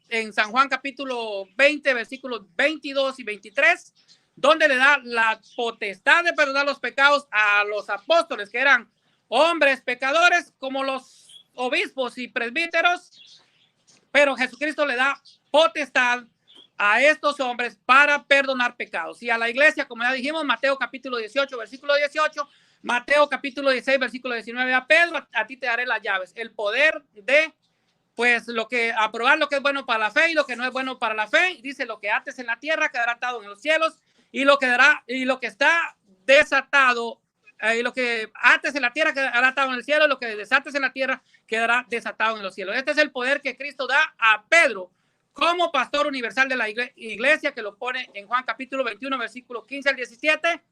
en San Juan capítulo 20, versículos 22 y 23, donde le da la potestad de perdonar los pecados a los apóstoles, que eran hombres pecadores como los obispos y presbíteros, pero Jesucristo le da potestad a estos hombres para perdonar pecados. Y a la iglesia, como ya dijimos, Mateo capítulo 18, versículo 18, Mateo capítulo 16, versículo 19, a Pedro, a ti te daré las llaves, el poder de, pues, aprobar lo que es bueno para la fe y lo que no es bueno para la fe. Dice, lo que ates en la tierra quedará atado en los cielos, y lo que está desatado, y lo que ates en la tierra quedará atado en el cielo, y lo que desates en la tierra quedará desatado en los cielos. Este es el poder que Cristo da a Pedro como pastor universal de la iglesia, que lo pone en Juan capítulo 21, versículo 15 al 17.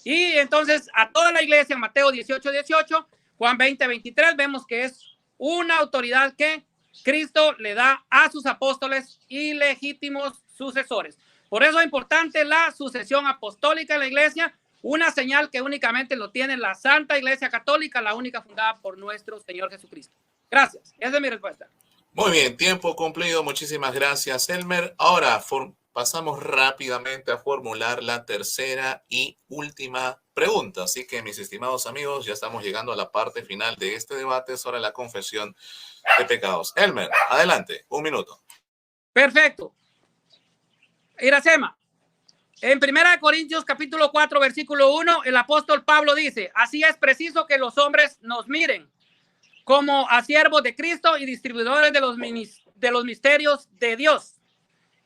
Y entonces a toda la iglesia en Mateo 18, 18, Juan 20, 23, vemos que es una autoridad que Cristo le da a sus apóstoles y legítimos sucesores. Por eso es importante la sucesión apostólica en la iglesia, una señal que únicamente lo tiene la Santa Iglesia Católica, la única fundada por nuestro Señor Jesucristo. Gracias. Esa es mi respuesta. Muy bien, tiempo cumplido. Muchísimas gracias, Elmer. Ahora pasamos rápidamente a formular la tercera y última pregunta. Así que, mis estimados amigos, ya estamos llegando a la parte final de este debate sobre la confesión de pecados. Elmer, adelante, 1 minuto. Perfecto. Iracema, en 1 Corintios capítulo 4, versículo 1, el apóstol Pablo dice, así es preciso que los hombres nos miren como a siervos de Cristo y distribuidores de los misterios de Dios.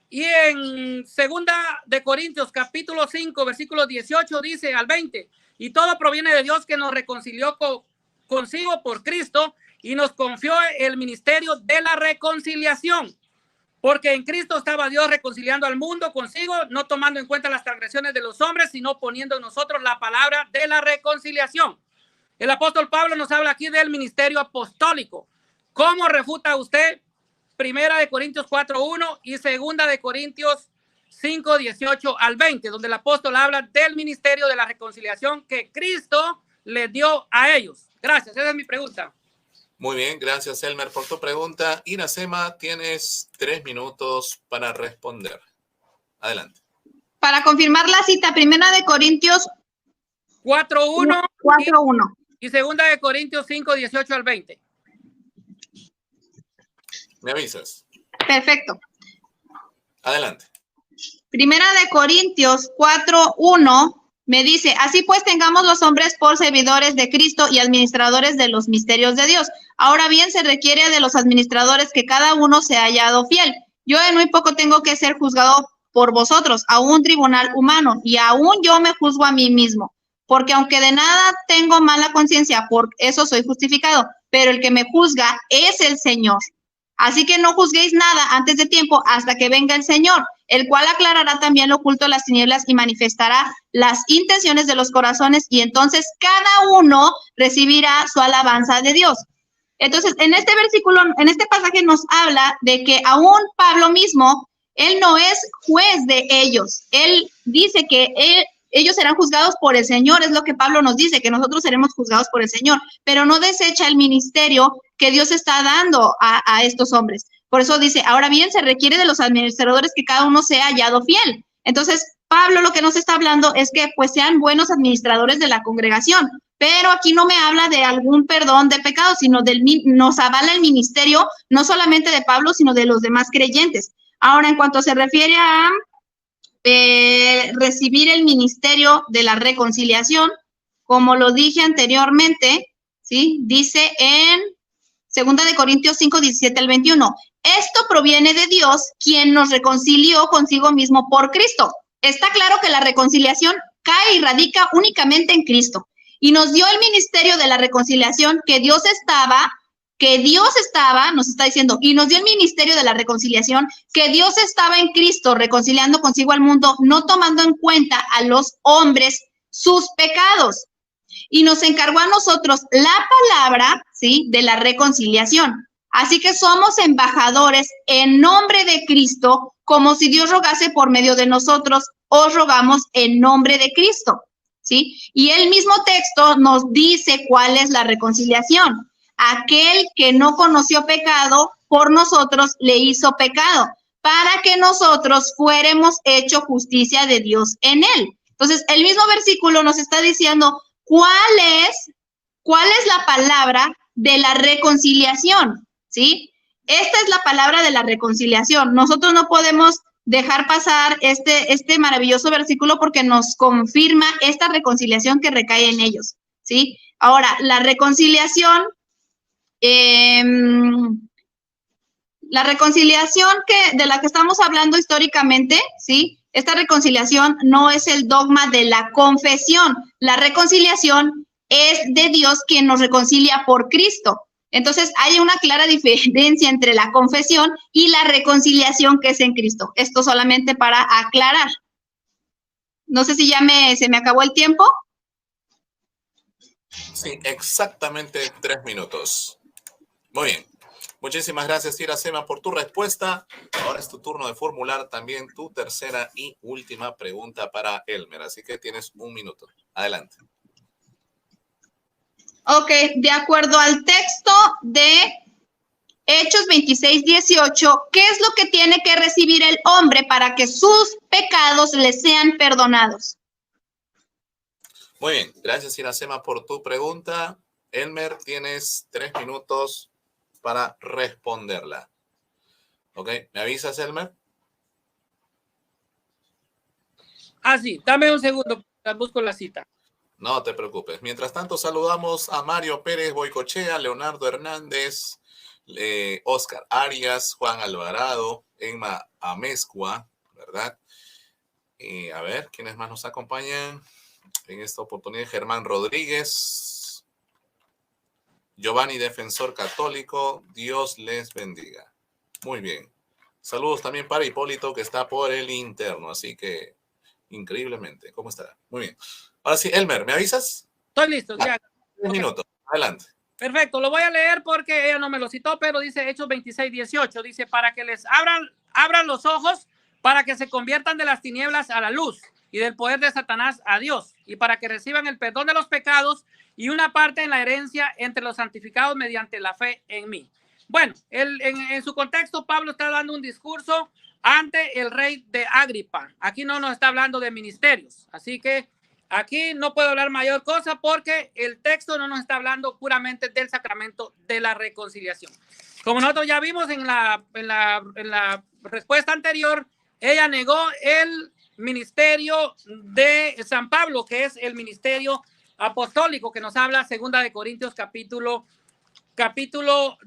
Y en 2 Corintios capítulo 5, versículo 18 dice al 20, y todo proviene de Dios, que nos reconcilió consigo por Cristo y nos confió el ministerio de la reconciliación. Porque en Cristo estaba Dios reconciliando al mundo consigo, no tomando en cuenta las transgresiones de los hombres, sino poniendo en nosotros la palabra de la reconciliación. El apóstol Pablo nos habla aquí del ministerio apostólico. ¿Cómo refuta usted 1 Corintios 4:1 y 2 Corintios 5:18 al 20, donde el apóstol habla del ministerio de la reconciliación que Cristo les dio a ellos? Gracias, esa es mi pregunta. Muy bien, gracias, Elmer, por tu pregunta. Iracema, tienes 3 minutos para responder. Adelante. Para confirmar la cita, 1 Corintios 4:1 y 2 Corintios 5:18 al 20. ¿Me avisas? Perfecto. Adelante. 1 Corintios 4:1 me dice, así pues tengamos los hombres por servidores de Cristo y administradores de los misterios de Dios. Ahora bien, se requiere de los administradores que cada uno se haya hallado fiel. Yo en muy poco tengo que ser juzgado por vosotros, a un tribunal humano, y aún yo me juzgo a mí mismo. Porque aunque de nada tengo mala conciencia, por eso soy justificado, pero el que me juzga es el Señor. Así que no juzguéis nada antes de tiempo hasta que venga el Señor, el cual aclarará también lo oculto de las tinieblas y manifestará las intenciones de los corazones, y entonces cada uno recibirá su alabanza de Dios. Entonces, en este versículo, en este pasaje nos habla de que aún Pablo mismo, él no es juez de ellos. Él dice que ellos serán juzgados por el Señor, es lo que Pablo nos dice, que nosotros seremos juzgados por el Señor, pero no desecha el ministerio que Dios está dando a estos hombres. Por eso dice, ahora bien, se requiere de los administradores que cada uno sea hallado fiel. Entonces, Pablo lo que nos está hablando es que pues sean buenos administradores de la congregación, pero aquí no me habla de algún perdón de pecados, sino nos avala el ministerio, no solamente de Pablo, sino de los demás creyentes. Ahora, en cuanto se refiere a recibir el ministerio de la reconciliación, como lo dije anteriormente, ¿sí? Dice en 2 Corintios 5, 17 al 21. Esto proviene de Dios, quien nos reconcilió consigo mismo por Cristo. Está claro que la reconciliación cae y radica únicamente en Cristo. Y nos dio el ministerio de la reconciliación que Dios estaba, nos está diciendo, y nos dio el ministerio de la reconciliación que Dios estaba en Cristo reconciliando consigo al mundo, no tomando en cuenta a los hombres sus pecados. Y nos encargó a nosotros la palabra, ¿sí?, de la reconciliación. Así que somos embajadores en nombre de Cristo, como si Dios rogase por medio de nosotros, os rogamos en nombre de Cristo, ¿sí? Y el mismo texto nos dice cuál es la reconciliación. Aquel que no conoció pecado, por nosotros le hizo pecado, para que nosotros fuéramos hecho justicia de Dios en él. Entonces, el mismo versículo nos está diciendo cuál es la palabra de la reconciliación, ¿sí? Esta es la palabra de la reconciliación. Nosotros no podemos dejar pasar este maravilloso versículo porque nos confirma esta reconciliación que recae en ellos, ¿sí? Ahora, la reconciliación de la que estamos hablando históricamente, ¿sí? Esta reconciliación no es el dogma de la confesión. La reconciliación es de Dios quien nos reconcilia por Cristo. Entonces, hay una clara diferencia entre la confesión y la reconciliación que es en Cristo. Esto solamente para aclarar. No sé si ya se me acabó el tiempo. Sí, exactamente 3 minutos. Muy bien. Muchísimas gracias, Iracema, por tu respuesta. Ahora es tu turno de formular también tu tercera y última pregunta para Elmer. Así que tienes 1 minuto. Adelante. Ok, de acuerdo al texto de Hechos 26, 18, ¿qué es lo que tiene que recibir el hombre para que sus pecados le sean perdonados? Muy bien, gracias, Iracema, por tu pregunta. Elmer, tienes 3 minutos para responderla. Ok, ¿me avisas, Elmer? Sí, dame un segundo, busco la cita. No te preocupes. Mientras tanto, saludamos a Mario Pérez Boicochea, Leonardo Hernández, Oscar Arias, Juan Alvarado, Emma Amezcua, ¿verdad? A ver, ¿quiénes más nos acompañan en esta oportunidad? Germán Rodríguez, Giovanni Defensor Católico, Dios les bendiga. Muy bien. Saludos también para Hipólito, que está por el interno, así que increíblemente. ¿Cómo estará? Muy bien. Ahora sí, Elmer, ¿me avisas? Estoy listo. Ya. 3 minutos. Adelante. Perfecto, lo voy a leer porque ella no me lo citó, pero dice Hechos 26, 18. Dice, para que les abran los ojos, para que se conviertan de las tinieblas a la luz y del poder de Satanás a Dios, y para que reciban el perdón de los pecados y una parte en la herencia entre los santificados mediante la fe en mí. Bueno, en su contexto, Pablo está dando un discurso ante el rey de Agripa. Aquí no nos está hablando de ministerios, así que aquí no puedo hablar mayor cosa porque el texto no nos está hablando puramente del sacramento de la reconciliación. Como nosotros ya vimos en la respuesta anterior, ella negó el ministerio de San Pablo, que es el ministerio apostólico que nos habla 2 Corintios capítulo 5,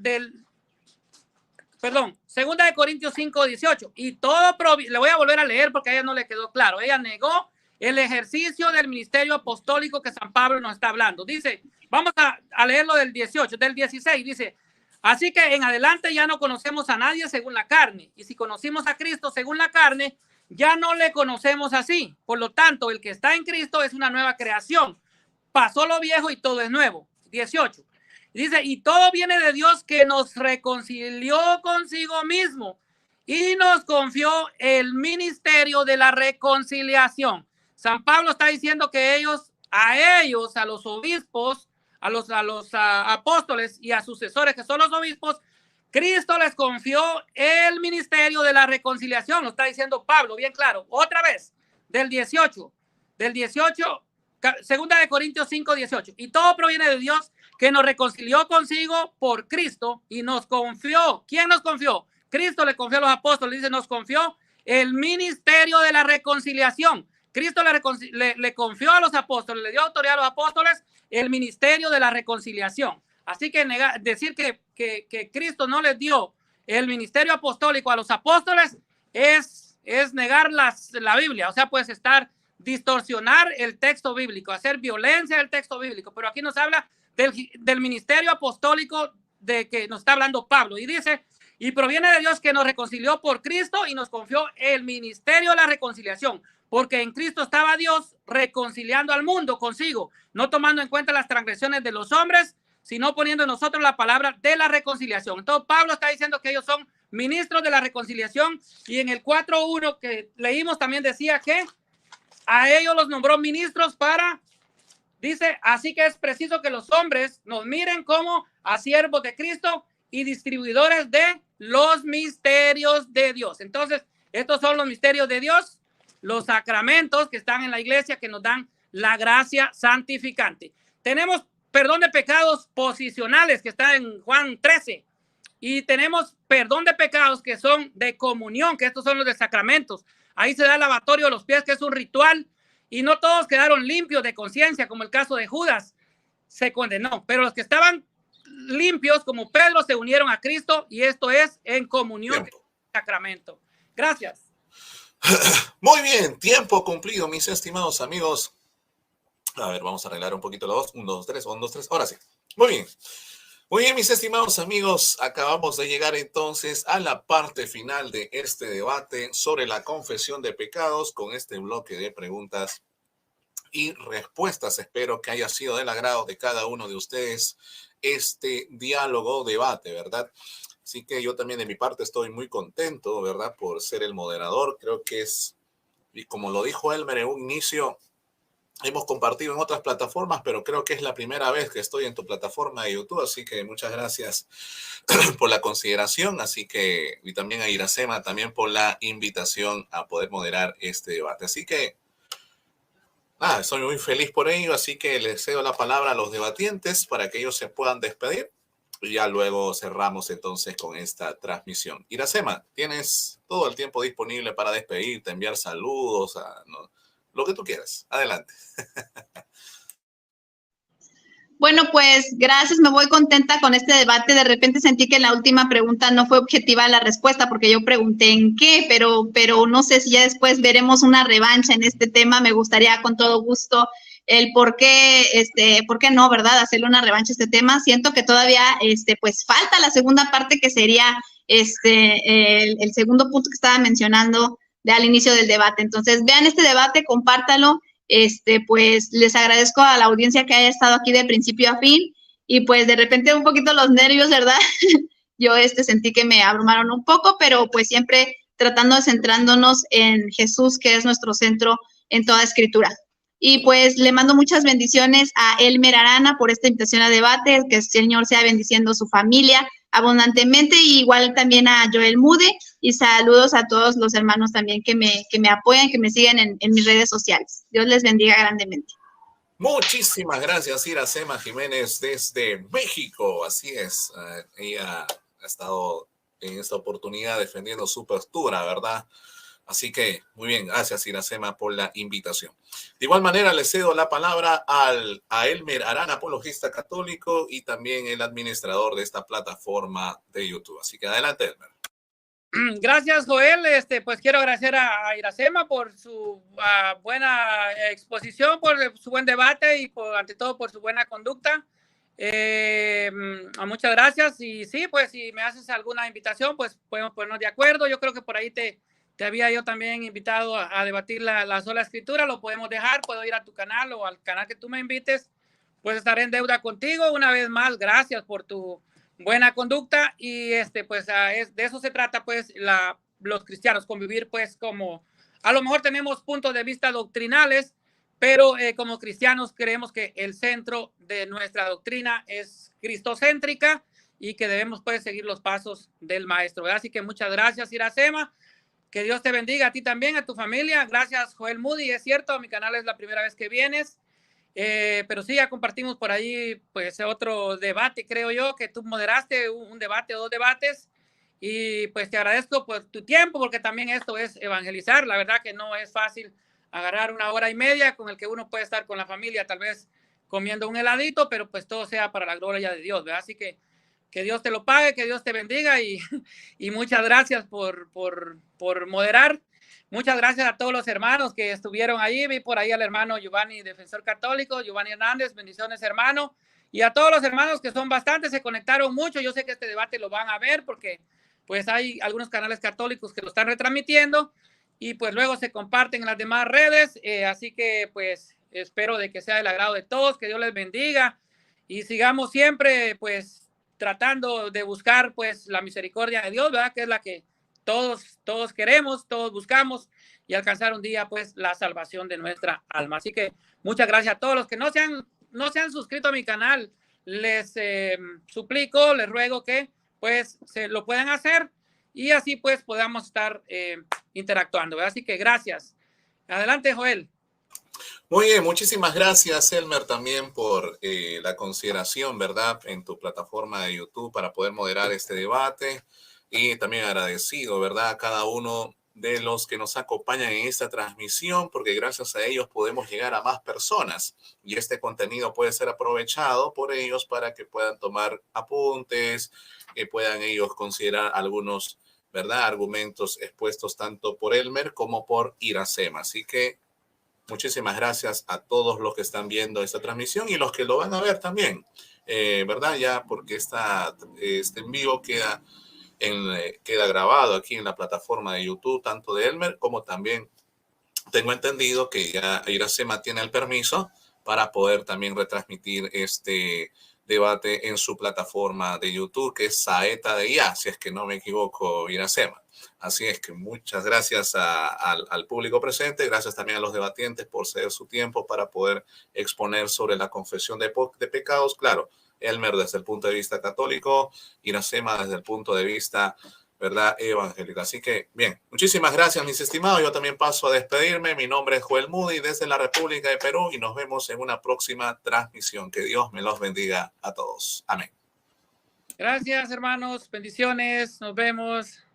18. Y todo, le voy a volver a leer porque a ella no le quedó claro. Ella negó el ejercicio del ministerio apostólico que San Pablo nos está hablando. Dice, vamos a leerlo del 18, del 16, dice, así que en adelante ya no conocemos a nadie según la carne, y si conocimos a Cristo según la carne, ya no le conocemos así. Por lo tanto, el que está en Cristo es una nueva creación. Pasó lo viejo y todo es nuevo. 18. Dice, y todo viene de Dios que nos reconcilió consigo mismo y nos confió el ministerio de la reconciliación. San Pablo está diciendo que a los obispos, a los apóstoles y a sucesores que son los obispos, Cristo les confió el ministerio de la reconciliación. Lo está diciendo Pablo, bien claro. Otra vez, del 18, 2 Corintios 5, 18. Y todo proviene de Dios que nos reconcilió consigo por Cristo y nos confió. ¿Quién nos confió? Cristo le confió a los apóstoles. Dice, nos confió el ministerio de la reconciliación. Cristo le confió a los apóstoles, le dio autoridad a los apóstoles el ministerio de la reconciliación. Así que decir que Cristo no les dio el ministerio apostólico a los apóstoles es negar la Biblia. O sea, puedes distorsionar el texto bíblico, hacer violencia del texto bíblico. Pero aquí nos habla del ministerio apostólico de que nos está hablando Pablo. Y dice, y proviene de Dios que nos reconcilió por Cristo y nos confió el ministerio de la reconciliación. Porque en Cristo estaba Dios reconciliando al mundo consigo, no tomando en cuenta las transgresiones de los hombres, sino poniendo en nosotros la palabra de la reconciliación. Entonces Pablo está diciendo que ellos son ministros de la reconciliación, y en el 4.1 que leímos también decía que a ellos los nombró ministros dice, así que es preciso que los hombres nos miren como a siervos de Cristo y distribuidores de los misterios de Dios. Entonces, estos son los misterios de Dios, los sacramentos que están en la iglesia que nos dan la gracia santificante. Tenemos perdón de pecados posicionales que está en Juan 13, y tenemos perdón de pecados que son de comunión, que estos son los de sacramentos. Ahí se da el lavatorio de los pies, que es un ritual, y no todos quedaron limpios de conciencia, como el caso de Judas, se condenó, pero los que estaban limpios, como Pedro, se unieron a Cristo, y esto es en comunión, sacramento. Gracias. Muy bien, tiempo cumplido, mis estimados amigos. A ver, vamos a arreglar un poquito los 1, 2, 3, 1, 2, 3. Ahora sí. Muy bien. Muy bien, mis estimados amigos. Acabamos de llegar entonces a la parte final de este debate sobre la confesión de pecados con este bloque de preguntas y respuestas. Espero que haya sido del agrado de cada uno de ustedes este diálogo, debate, ¿verdad? Así que yo también de mi parte estoy muy contento, ¿verdad? Por ser el moderador. Creo que y como lo dijo Elmer en un inicio, hemos compartido en otras plataformas, pero creo que es la primera vez que estoy en tu plataforma de YouTube, así que muchas gracias por la consideración, y también a Iracema también por la invitación a poder moderar este debate. Así que, soy muy feliz por ello, así que les cedo la palabra a los debatientes para que ellos se puedan despedir, y ya luego cerramos entonces con esta transmisión. Iracema, tienes todo el tiempo disponible para despedirte, enviar saludos, lo que tú quieras. Adelante. Bueno, pues gracias, me voy contenta con este debate. De repente sentí que en la última pregunta no fue objetiva la respuesta, porque yo pregunté en qué, pero no sé si ya después veremos una revancha en este tema. Me gustaría con todo gusto el por qué no, ¿verdad? Hacerle una revancha a este tema. Siento que todavía, pues falta la segunda parte, que sería el segundo punto que estaba mencionando al inicio del debate. Entonces, vean este debate, compártalo. Pues les agradezco a la audiencia que haya estado aquí de principio a fin, y pues de repente un poquito los nervios, ¿verdad? Yo sentí que me abrumaron un poco, pero pues siempre tratando de centrándonos en Jesús, que es nuestro centro en toda escritura. Y pues le mando muchas bendiciones a Elmer Arana por esta invitación a debate, que el Señor sea bendiciendo su familia abundantemente, y igual también a Joel Mude, y saludos a todos los hermanos también que me apoyan, que me siguen en mis redes sociales. Dios les bendiga grandemente. Muchísimas gracias, Iracema Jiménez desde México. Así es, ella ha estado en esta oportunidad defendiendo su postura, ¿verdad? Así que, muy bien, gracias, Iracema, por la invitación. De igual manera, le cedo la palabra a Elmer Arana, apologista católico y también el administrador de esta plataforma de YouTube. Así que adelante, Elmer. Gracias, Joel. Pues quiero agradecer a Iracema por su buena exposición, por su buen debate y ante todo por su buena conducta. Muchas gracias. Y sí, pues si me haces alguna invitación, pues podemos ponernos de acuerdo. Yo creo que por ahí te había yo también invitado a debatir la sola escritura. Lo podemos dejar, puedo ir a tu canal o al canal que tú me invites. Pues estaré en deuda contigo. Una vez más, gracias por tu buena conducta, y pues de eso se trata, pues los cristianos, convivir pues como, a lo mejor tenemos puntos de vista doctrinales, pero como cristianos creemos que el centro de nuestra doctrina es cristocéntrica y que debemos pues seguir los pasos del maestro, ¿verdad? Así que muchas gracias, Iracema, que Dios te bendiga a ti también, a tu familia. Gracias, Joel Moody. Es cierto, mi canal es la primera vez que vienes. Pero sí, ya compartimos por ahí pues otro debate, creo yo, que tú moderaste un debate o dos debates, Y pues te agradezco por tu tiempo, porque también esto es evangelizar. La verdad que no es fácil agarrar 1 hora y media con el que uno puede estar con la familia, tal vez comiendo un heladito, pero pues todo sea para la gloria de Dios, ¿verdad? Así que Dios te lo pague, que Dios te bendiga y muchas gracias por moderar. Muchas gracias a todos los hermanos que estuvieron ahí. Vi por ahí al hermano Giovanni, defensor católico, Giovanni Hernández, bendiciones hermano. Y a todos los hermanos que son bastantes, se conectaron mucho. Yo sé que este debate lo van a ver porque pues hay algunos canales católicos que lo están retransmitiendo y pues luego se comparten en las demás redes. Así que pues espero de que sea del agrado de todos, que Dios les bendiga y sigamos siempre pues tratando de buscar pues la misericordia de Dios, ¿verdad? Que es la que todos queremos, todos buscamos y alcanzar un día pues la salvación de nuestra alma. Así que muchas gracias a todos los que no se han suscrito a mi canal. Les suplico, les ruego que pues se lo puedan hacer y así pues podamos estar interactuando, ¿verdad? Así que gracias. Adelante, Joel. Muy bien, muchísimas gracias, Elmer, también por la consideración, ¿verdad?, en tu plataforma de YouTube para poder moderar este debate. Y también agradecido, ¿verdad?, a cada uno de los que nos acompañan en esta transmisión, porque gracias a ellos podemos llegar a más personas y este contenido puede ser aprovechado por ellos para que puedan tomar apuntes, que puedan ellos considerar algunos, ¿verdad?, argumentos expuestos tanto por Elmer como por Iracema. Así que muchísimas gracias a todos los que están viendo esta transmisión y los que lo van a ver también, ¿verdad? Ya porque este en vivo queda grabado aquí en la plataforma de YouTube, tanto de Elmer como también tengo entendido que ya Iracema tiene el permiso para poder también retransmitir este debate en su plataforma de YouTube, que es Saeta de IA, si es que no me equivoco, Iracema. Así es que muchas gracias al público presente, gracias también a los debatientes por ceder su tiempo para poder exponer sobre la confesión de pecados. Claro, Elmer desde el punto de vista católico, Iracema desde el punto de vista, ¿verdad?, evangélico. Así que, bien, muchísimas gracias, mis estimados. Yo también paso a despedirme. Mi nombre es Joel Moody desde la República de Perú y nos vemos en una próxima transmisión. Que Dios me los bendiga a todos. Amén. Gracias, hermanos. Bendiciones. Nos vemos.